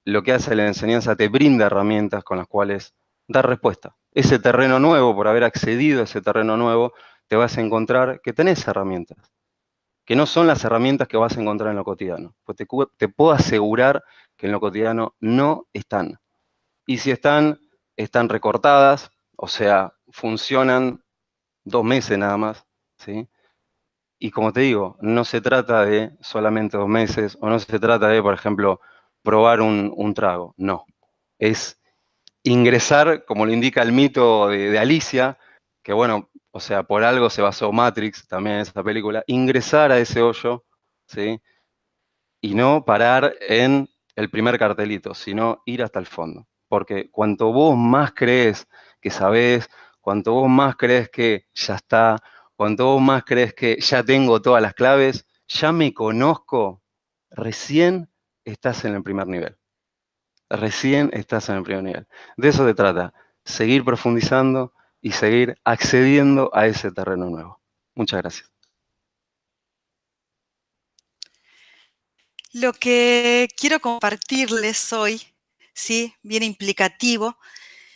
[SPEAKER 3] lo que hace la enseñanza te brinda herramientas con las cuales dar respuesta. Ese terreno nuevo, por haber accedido a ese terreno nuevo, te vas a encontrar que tenés herramientas, que no son las herramientas que vas a encontrar en lo cotidiano. Pues te puedo asegurar que en lo cotidiano no están. Y si están, están recortadas, o sea, funcionan 2 meses nada más, ¿sí? Y como te digo, no se trata de solamente 2 meses, o no se trata de, por ejemplo, probar un trago, no. Es ingresar, como lo indica el mito de Alicia, que bueno, o sea, por algo se basó Matrix también en esa película, ingresar a ese hoyo, ¿sí? Y no parar en el primer cartelito, sino ir hasta el fondo. Porque cuanto vos más crees que sabés, cuanto vos más crees que ya está, cuanto vos más crees que ya tengo todas las claves, ya me conozco, recién estás en el primer nivel. Recién estás en el primer nivel. De eso se trata, seguir profundizando y seguir accediendo a ese terreno nuevo. Muchas gracias.
[SPEAKER 4] Lo que quiero compartirles hoy, ¿sí? Bien implicativo.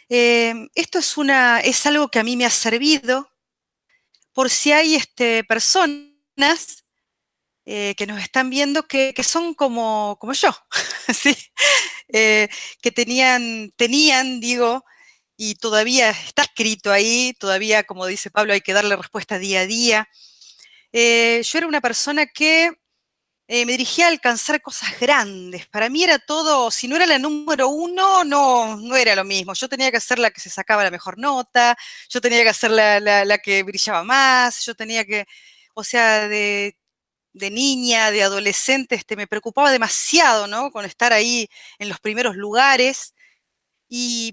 [SPEAKER 4] Esto es algo que a mí me ha servido por si hay personas que nos están viendo que son como yo, ¿sí? Que tenían, digo, y todavía está escrito ahí, todavía, como dice Pablo, hay que darle respuesta día a día. Yo era una persona que me dirigía a alcanzar cosas grandes. Para mí era todo, si no era la número uno, no era lo mismo. Yo tenía que ser la que se sacaba la mejor nota, yo tenía que ser la que brillaba más, yo tenía que, o sea, de niña, de adolescente, me preocupaba demasiado, ¿no? Con estar ahí en los primeros lugares. Y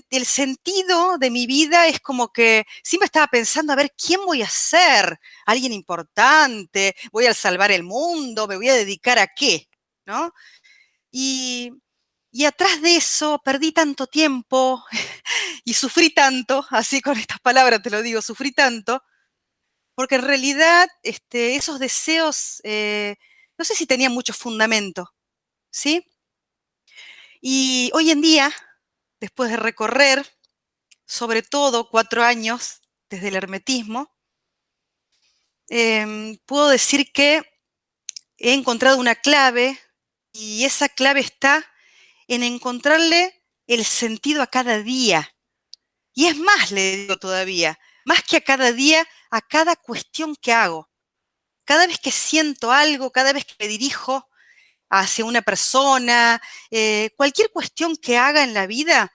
[SPEAKER 4] el sentido de mi vida es como que siempre estaba pensando, a ver, ¿quién voy a ser? ¿Alguien importante? ¿Voy a salvar el mundo? ¿Me voy a dedicar a qué? ¿No? Y atrás de eso perdí tanto tiempo y sufrí tanto, así con estas palabras te lo digo, sufrí tanto, porque en realidad esos deseos, no sé si tenían mucho fundamento, ¿sí? Y hoy en día, después de recorrer, sobre todo 4 años desde el hermetismo, puedo decir que he encontrado una clave y esa clave está en encontrarle el sentido a cada día. Y es más, le digo todavía, más que a cada día, a cada cuestión que hago. Cada vez que siento algo, cada vez que me dirijo hacia una persona, cualquier cuestión que haga en la vida,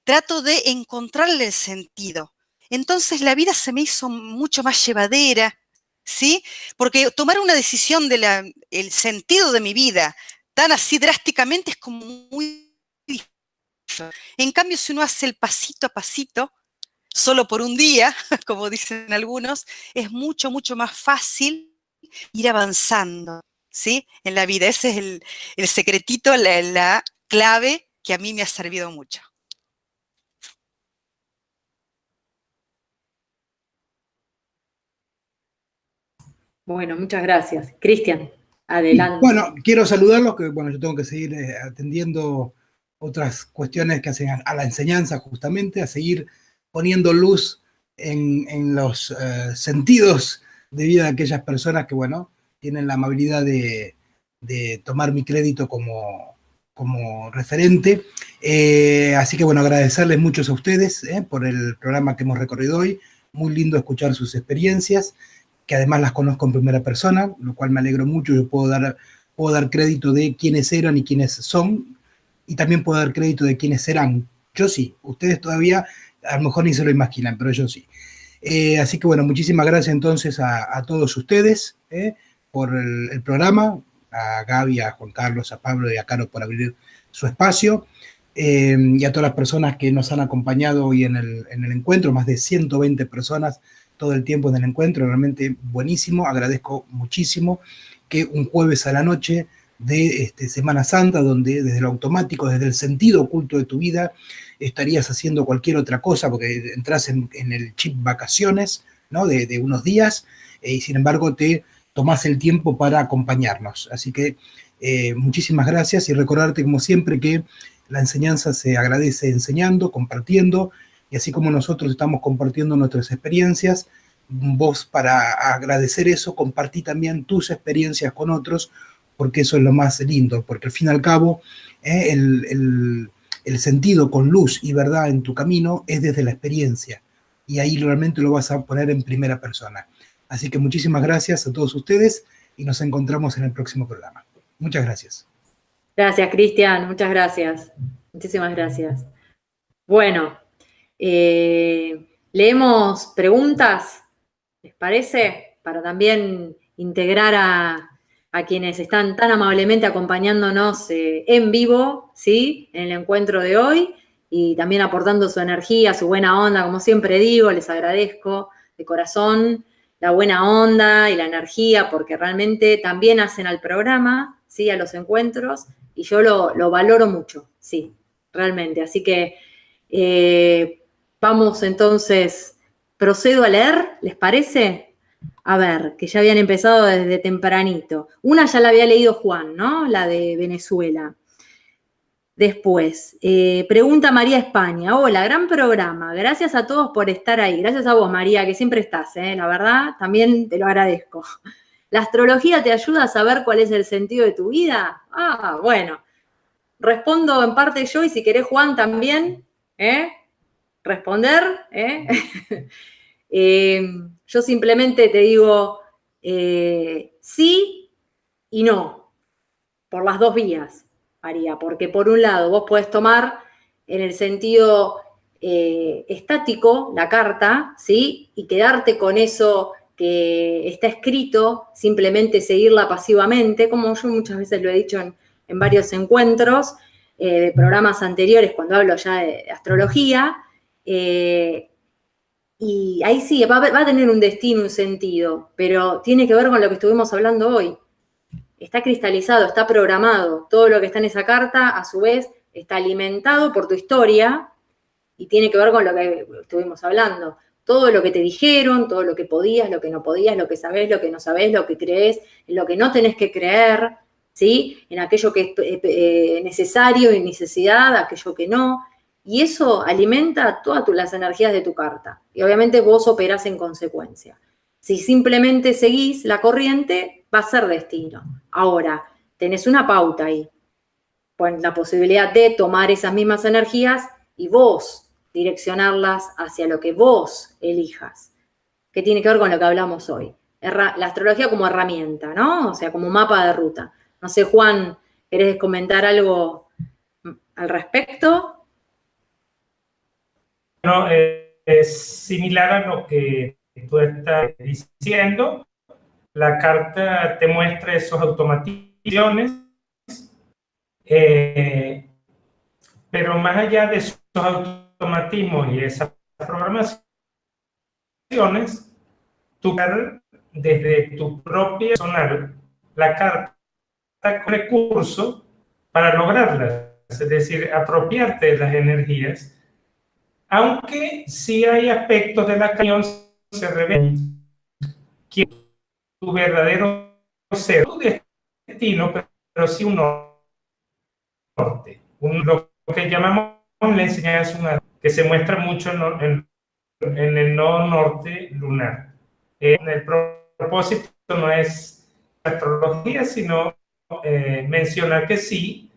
[SPEAKER 4] trato de encontrarle el sentido. Entonces la vida se me hizo mucho más llevadera, ¿sí? Porque tomar una decisión el sentido de mi vida tan así drásticamente es como muy difícil. En cambio, si uno hace el pasito a pasito, solo por un día, como dicen algunos, es mucho, mucho más fácil ir avanzando, ¿sí? En la vida. Ese es el secretito, la clave que a mí me ha servido mucho.
[SPEAKER 1] Bueno, muchas gracias. Cristian, adelante.
[SPEAKER 2] Bueno, quiero saludarlos, que bueno, yo tengo que seguir atendiendo otras cuestiones que hacen a la enseñanza justamente, a seguir poniendo luz en los sentidos de vida de aquellas personas que, bueno, tienen la amabilidad de tomar mi crédito como referente. Así que, bueno, agradecerles mucho a ustedes por el programa que hemos recorrido hoy. Muy lindo escuchar sus experiencias, que además las conozco en primera persona, lo cual me alegro mucho. Yo puedo dar crédito de quiénes eran y quiénes son, y también puedo dar crédito de quiénes serán. Yo sí, ustedes todavía a lo mejor ni se lo imaginan, pero yo sí. Así que bueno, muchísimas gracias entonces a todos ustedes por el programa, a Gaby, a Juan Carlos, a Pablo y a Caro por abrir su espacio, y a todas las personas que nos han acompañado hoy en el encuentro, más de 120 personas todo el tiempo en el encuentro, realmente buenísimo. Agradezco muchísimo que un jueves a la noche de Semana Santa, donde desde lo automático, desde el sentido oculto de tu vida, estarías haciendo cualquier otra cosa, porque entras en el chip vacaciones, ¿no? de unos días, y sin embargo te tomás el tiempo para acompañarnos. Así que muchísimas gracias, y recordarte como siempre que la enseñanza se agradece enseñando, compartiendo, y así como nosotros estamos compartiendo nuestras experiencias, vos, para agradecer eso, compartí también tus experiencias con otros, porque eso es lo más lindo, porque al fin y al cabo el sentido con luz y verdad en tu camino es desde la experiencia, y ahí realmente lo vas a poner en primera persona. Así que muchísimas gracias a todos ustedes, y nos encontramos en el próximo programa. Muchas gracias.
[SPEAKER 1] Gracias, Cristian, muchas gracias. Muchísimas gracias. Bueno, leemos preguntas, ¿les parece? Para también integrar a quienes están tan amablemente acompañándonos en vivo, ¿sí? En el encuentro de hoy, y también aportando su energía, su buena onda, como siempre digo, les agradezco de corazón la buena onda y la energía, porque realmente también hacen al programa, ¿sí? A los encuentros, y yo lo valoro mucho, sí, realmente. Así que vamos entonces, procedo a leer, ¿les parece? A ver, que ya habían empezado desde tempranito. Una ya la había leído Juan, ¿no? La de Venezuela. Después, pregunta María España. Hola, gran programa. Gracias a todos por estar ahí. Gracias a vos, María, que siempre estás, la verdad, también te lo agradezco. ¿La astrología te ayuda a saber cuál es el sentido de tu vida? Ah, bueno. Respondo en parte yo, y si querés, Juan, también, responder. Yo simplemente te digo sí y no, por las dos vías, María, porque por un lado vos podés tomar en el sentido estático la carta, ¿sí? Y quedarte con eso que está escrito, simplemente seguirla pasivamente, como yo muchas veces lo he dicho en varios encuentros, de programas anteriores, cuando hablo ya de astrología, y ahí sí, va a tener un destino, un sentido, pero tiene que ver con lo que estuvimos hablando hoy. Está cristalizado, está programado. Todo lo que está en esa carta, a su vez, está alimentado por tu historia y tiene que ver con lo que estuvimos hablando. Todo lo que te dijeron, todo lo que podías, lo que no podías, lo que sabés, lo que no sabés, lo que creés, lo que no tenés que creer, ¿sí? En aquello que es necesario y necesidad, aquello que no. Y eso alimenta todas las energías de tu carta. Y obviamente vos operás en consecuencia. Si simplemente seguís la corriente, va a ser destino. Ahora, tenés una pauta ahí. Pues la posibilidad de tomar esas mismas energías y vos direccionarlas hacia lo que vos elijas. Que tiene que ver con lo que hablamos hoy. La astrología como herramienta, ¿no? O sea, como mapa de ruta. No sé, Juan, ¿querés comentar algo al respecto?
[SPEAKER 5] No, es similar a lo que tú estás diciendo. La carta te muestra esos automatismos, pero más allá de esos automatismos y esas programaciones, tú desde tu propia personal la carta con recurso para lograrlas, es decir, apropiarte de las energías, aunque sí hay aspectos de la cañón se revelan que tu verdadero ser, tu destino, pero sí un norte, lo que llamamos la enseñanza que se muestra mucho en el nodo norte lunar. El propósito no es astrología, sino mencionar que sí,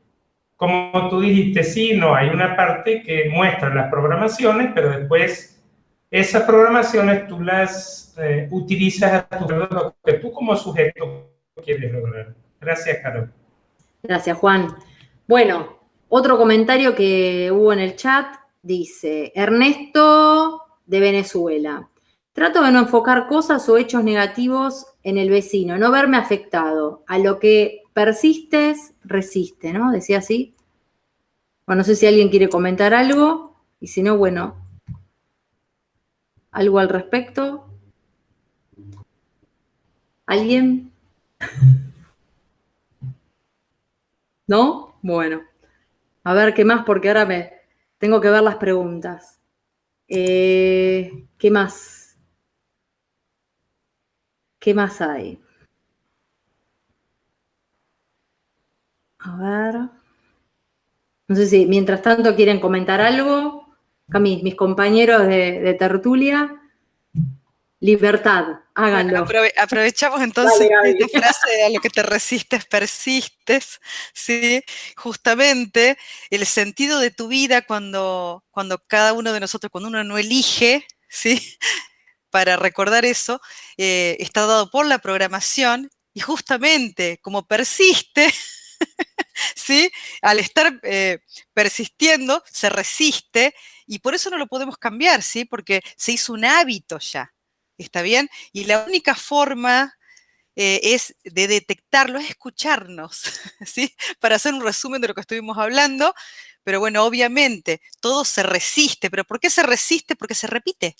[SPEAKER 5] como tú dijiste, sí, no, hay una parte que muestra las programaciones, pero después esas programaciones tú las utilizas a tu favor, lo que tú como sujeto quieres lograr. Gracias, Carol.
[SPEAKER 1] Gracias, Juan. Bueno, otro comentario que hubo en el chat dice, Ernesto de Venezuela. Trato de no enfocar cosas o hechos negativos en el vecino, no verme afectado. A lo que persistes, resiste, ¿no? Decía así. Bueno, no sé si alguien quiere comentar algo, y si no, bueno, algo al respecto. ¿Alguien? ¿No? Bueno. A ver, ¿qué más? Porque ahora tengo que ver las preguntas. ¿Qué más? ¿Qué más hay? A ver. No sé si mientras tanto quieren comentar algo. Acá mis compañeros de tertulia. Libertad, háganlo.
[SPEAKER 4] Bueno, aprovechamos entonces esta frase, a lo que te resistes, persistes, ¿sí? Justamente el sentido de tu vida cuando cada uno de nosotros, cuando uno no elige, ¿sí? Para recordar eso, está dado por la programación y justamente como persiste, ¿sí? Al estar persistiendo, se resiste y por eso no lo podemos cambiar, ¿sí? Porque se hizo un hábito ya. ¿Está bien? Y la única forma es de detectarlo, es escucharnos, ¿sí? Para hacer un resumen de lo que estuvimos hablando, pero bueno, obviamente, todo se resiste, pero ¿por qué se resiste? Porque se repite.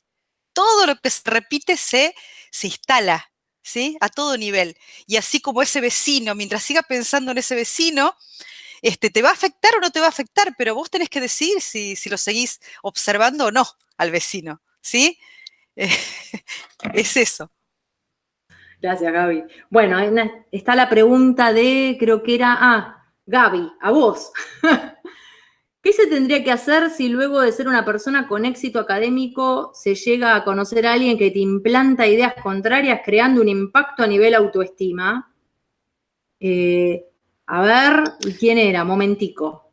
[SPEAKER 4] Todo lo que se repite se instala, ¿sí? A todo nivel. Y así como ese vecino, mientras siga pensando en ese vecino, ¿te va a afectar o no te va a afectar? Pero vos tenés que decidir si lo seguís observando o no al vecino, ¿sí? Es eso.
[SPEAKER 1] Gracias, Gaby. Bueno, está la pregunta de, creo que era, Gaby, a vos. ¿Qué se tendría que hacer si luego de ser una persona con éxito académico se llega a conocer a alguien que te implanta ideas contrarias creando un impacto a nivel autoestima? A ver, ¿quién era? Momentico.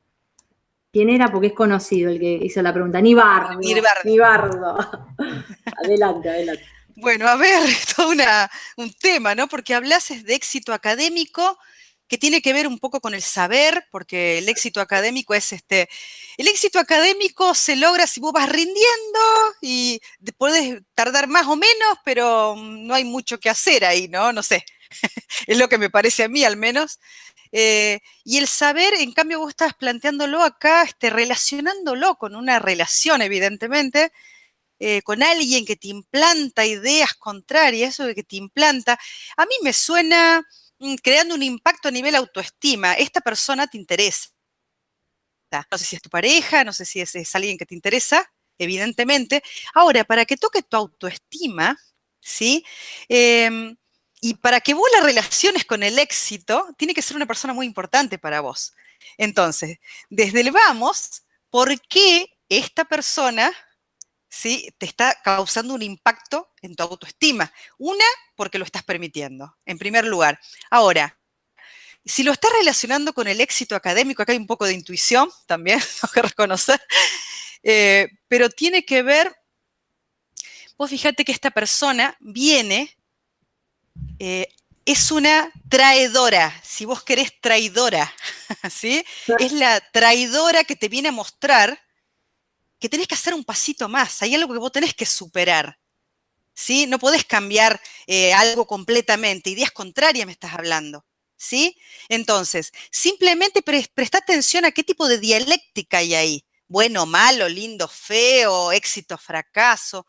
[SPEAKER 1] ¿Quién era? Porque es conocido el que hizo la pregunta. Nibardo. Adelante.
[SPEAKER 4] Bueno, a ver, todo un tema, ¿no? Porque hablases de éxito académico que tiene que ver un poco con el saber, porque el éxito académico es el éxito académico se logra si vos vas rindiendo y puedes tardar más o menos, pero no hay mucho que hacer ahí, ¿no? No sé, es lo que me parece a mí al menos. Y el saber, en cambio, vos estás planteándolo acá, relacionándolo con una relación, evidentemente, con alguien que te implanta ideas contrarias, eso de que te implanta, a mí me suena creando un impacto a nivel autoestima. Esta persona te interesa. No sé si es tu pareja, no sé si es alguien que te interesa, evidentemente. Ahora, para que toque tu autoestima, ¿sí? Y para que vos la relaciones con el éxito, tiene que ser una persona muy importante para vos. Entonces, desde el vamos, ¿por qué esta persona, ¿sí?, te está causando un impacto en tu autoestima? Una, porque lo estás permitiendo, en primer lugar. Ahora, si lo estás relacionando con el éxito académico, acá hay un poco de intuición también, tengo que reconocer, pero tiene que ver, vos fíjate que esta persona viene, es una traidora, si vos querés traidora, ¿sí? Es la traidora que te viene a mostrar que tenés que hacer un pasito más, hay algo que vos tenés que superar, ¿sí? No podés cambiar algo completamente, ideas contrarias me estás hablando, ¿sí? Entonces, simplemente presta atención a qué tipo de dialéctica hay ahí, bueno, malo, lindo, feo, éxito, fracaso,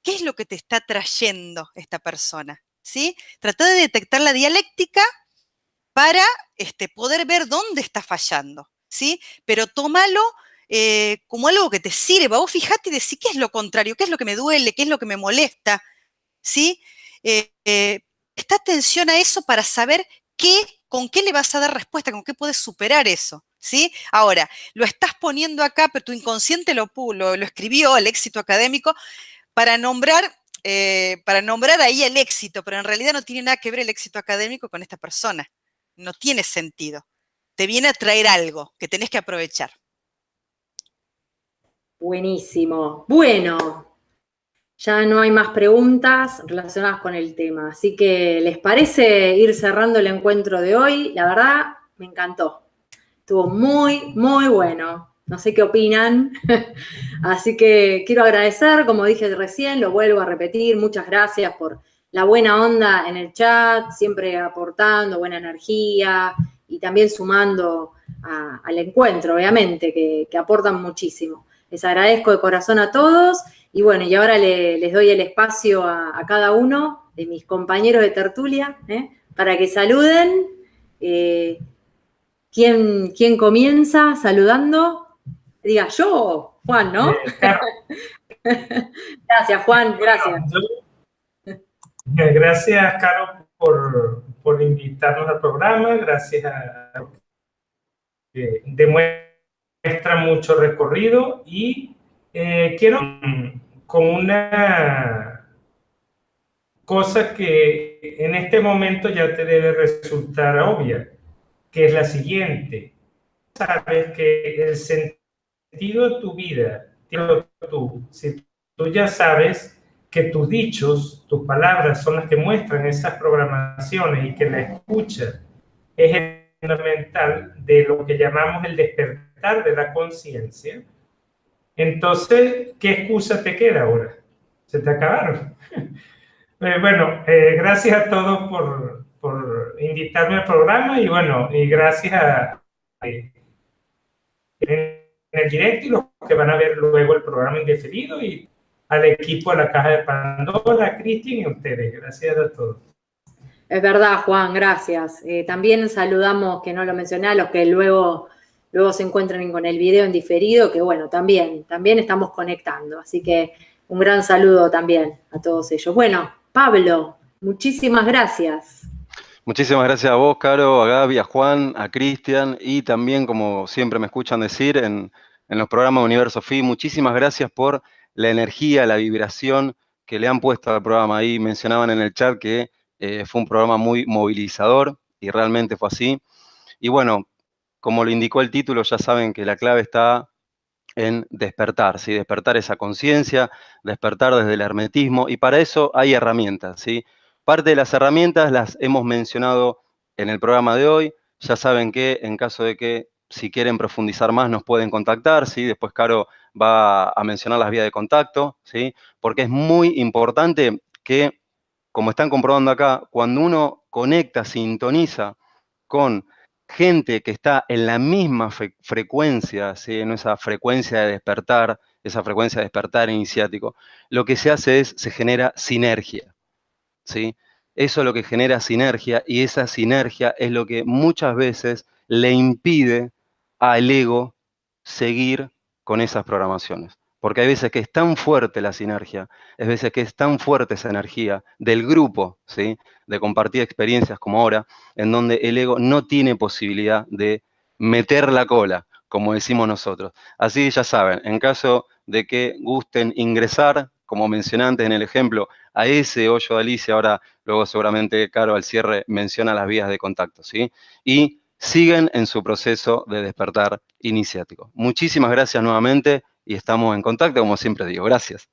[SPEAKER 4] ¿qué es lo que te está trayendo esta persona? ¿Sí? Trata de detectar la dialéctica para poder ver dónde está fallando, ¿sí? Pero tómalo como algo que te sirva. Vos fijate y decís, ¿qué es lo contrario? ¿Qué es lo que me duele? ¿Qué es lo que me molesta? ¿Sí? Presta atención a eso para saber con qué le vas a dar respuesta, con qué puedes superar eso, ¿sí? Ahora, lo estás poniendo acá, pero tu inconsciente lo escribió, el éxito académico, para nombrar ahí el éxito, pero en realidad no tiene nada que ver el éxito académico con esta persona. No tiene sentido. Te viene a traer algo que tenés que aprovechar.
[SPEAKER 1] Buenísimo. Bueno, ya no hay más preguntas relacionadas con el tema, así que ¿les parece ir cerrando el encuentro de hoy? La verdad, me encantó. Estuvo muy, muy bueno. No sé qué opinan. Así que quiero agradecer, como dije recién, lo vuelvo a repetir, muchas gracias por la buena onda en el chat, siempre aportando buena energía y también sumando al encuentro, obviamente, que aportan muchísimo. Les agradezco de corazón a todos y bueno, y ahora les doy el espacio a cada uno de mis compañeros de tertulia para que saluden. ¿Quién comienza saludando? Diga yo, Juan, ¿no? Gracias, Juan, gracias.
[SPEAKER 5] Gracias, Caro, por invitarnos al programa. Gracias a que demuestra mucho recorrido y quiero con una cosa que en este momento ya te debe resultar obvia, que es la siguiente. Sabes que el sentido de tu vida, si tú ya sabes que tus dichos, tus palabras son las que muestran esas programaciones y que la escucha es fundamental de lo que llamamos el despertar de la conciencia, entonces, ¿qué excusa te queda ahora? Se te acabaron. Gracias a todos por invitarme al programa y bueno, y gracias en el directo y los que van a ver luego el programa indeferido y al equipo de la Caja de Pandora, a Cristian y a ustedes. Gracias a todos.
[SPEAKER 1] Es verdad, Juan, gracias. También saludamos, que no lo mencioné, a los que luego se encuentran con el video en diferido, que bueno, también estamos conectando. Así que un gran saludo también a todos ellos. Bueno, Pablo, muchísimas gracias.
[SPEAKER 3] Muchísimas gracias a vos, Caro, a Gaby, a Juan, a Cristian y también, como siempre me escuchan decir en los programas de Universo FI, muchísimas gracias por la energía, la vibración que le han puesto al programa. Ahí mencionaban en el chat que fue un programa muy movilizador y realmente fue así. Y bueno, como lo indicó el título, ya saben que la clave está en despertar, ¿sí? Despertar esa conciencia, despertar desde el hermetismo, y para eso hay herramientas, ¿sí? Parte de las herramientas las hemos mencionado en el programa de hoy, Ya saben que en caso de que si quieren profundizar más nos pueden contactar, ¿sí? Después Caro va a mencionar las vías de contacto, ¿sí? Porque es muy importante que, como están comprobando acá, cuando uno conecta, sintoniza con gente que está en la misma frecuencia, ¿sí? En esa frecuencia de despertar iniciático, lo que se hace es, se genera sinergia, ¿sí? Eso es lo que genera sinergia y esa sinergia es lo que muchas veces le impide al ego seguir con esas programaciones. Porque hay veces que es tan fuerte la sinergia, hay veces que es tan fuerte esa energía del grupo, ¿sí? De compartir experiencias como ahora, en donde el ego no tiene posibilidad de meter la cola, como decimos nosotros. Así ya saben, en caso de que gusten ingresar, como mencioné antes en el ejemplo, a ese hoyo de Alicia, ahora luego seguramente Caro al cierre menciona las vías de contacto, ¿sí? Y siguen en su proceso de despertar iniciático. Muchísimas gracias nuevamente y estamos en contacto, como siempre digo. Gracias.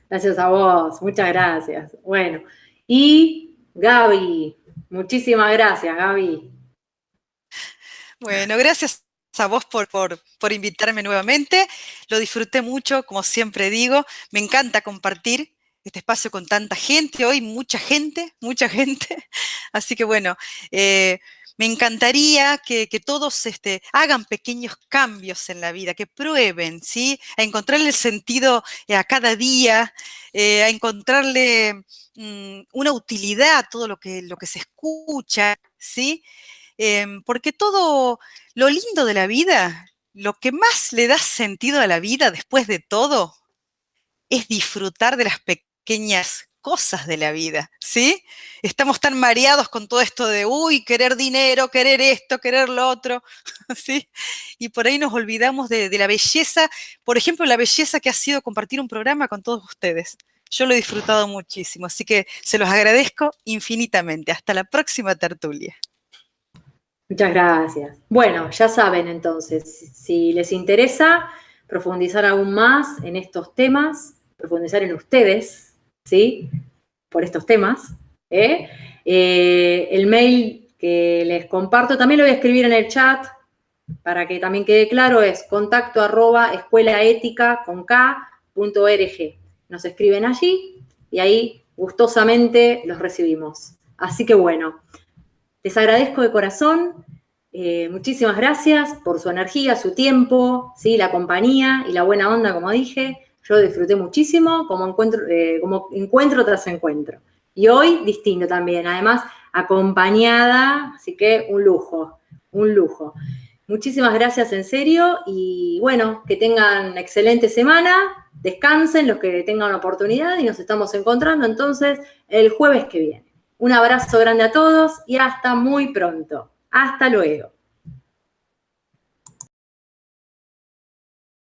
[SPEAKER 1] Gracias a vos, muchas gracias. Bueno, y Gaby, muchísimas gracias, Gaby.
[SPEAKER 4] Bueno, gracias a vos por invitarme nuevamente. Lo disfruté mucho, como siempre digo. Me encanta compartir este espacio con tanta gente. Hoy mucha gente, mucha gente. Así que bueno, me encantaría que todos hagan pequeños cambios en la vida, que prueben, ¿sí? A encontrarle el sentido a cada día, a encontrarle una utilidad a todo lo que se escucha, ¿sí? Porque todo lo lindo de la vida, lo que más le da sentido a la vida después de todo, es disfrutar de las pequeñas cosas de la vida, ¿sí? Estamos tan mareados con todo esto de, uy, querer dinero, querer esto, querer lo otro, ¿sí? Y por ahí nos olvidamos de la belleza, por ejemplo, la belleza que ha sido compartir un programa con todos ustedes. Yo lo he disfrutado muchísimo, así que se los agradezco infinitamente. Hasta la próxima tertulia.
[SPEAKER 1] Muchas gracias. Bueno, ya saben entonces, si les interesa profundizar aún más en estos temas, profundizar en ustedes, ¿sí? Por estos temas, el mail que les comparto, también lo voy a escribir en el chat para que también quede claro, es contacto@escuelaetica.org. Nos escriben allí y ahí gustosamente los recibimos. Así que bueno, les agradezco de corazón, muchísimas gracias por su energía, su tiempo, ¿sí? La compañía y la buena onda, como dije. Yo disfruté muchísimo como encuentro tras encuentro. Y hoy distinto también, además acompañada, así que un lujo, un lujo. Muchísimas gracias en serio y bueno, que tengan excelente semana, descansen los que tengan oportunidad y nos estamos encontrando entonces el jueves que viene. Un abrazo grande a todos y hasta muy pronto. Hasta luego.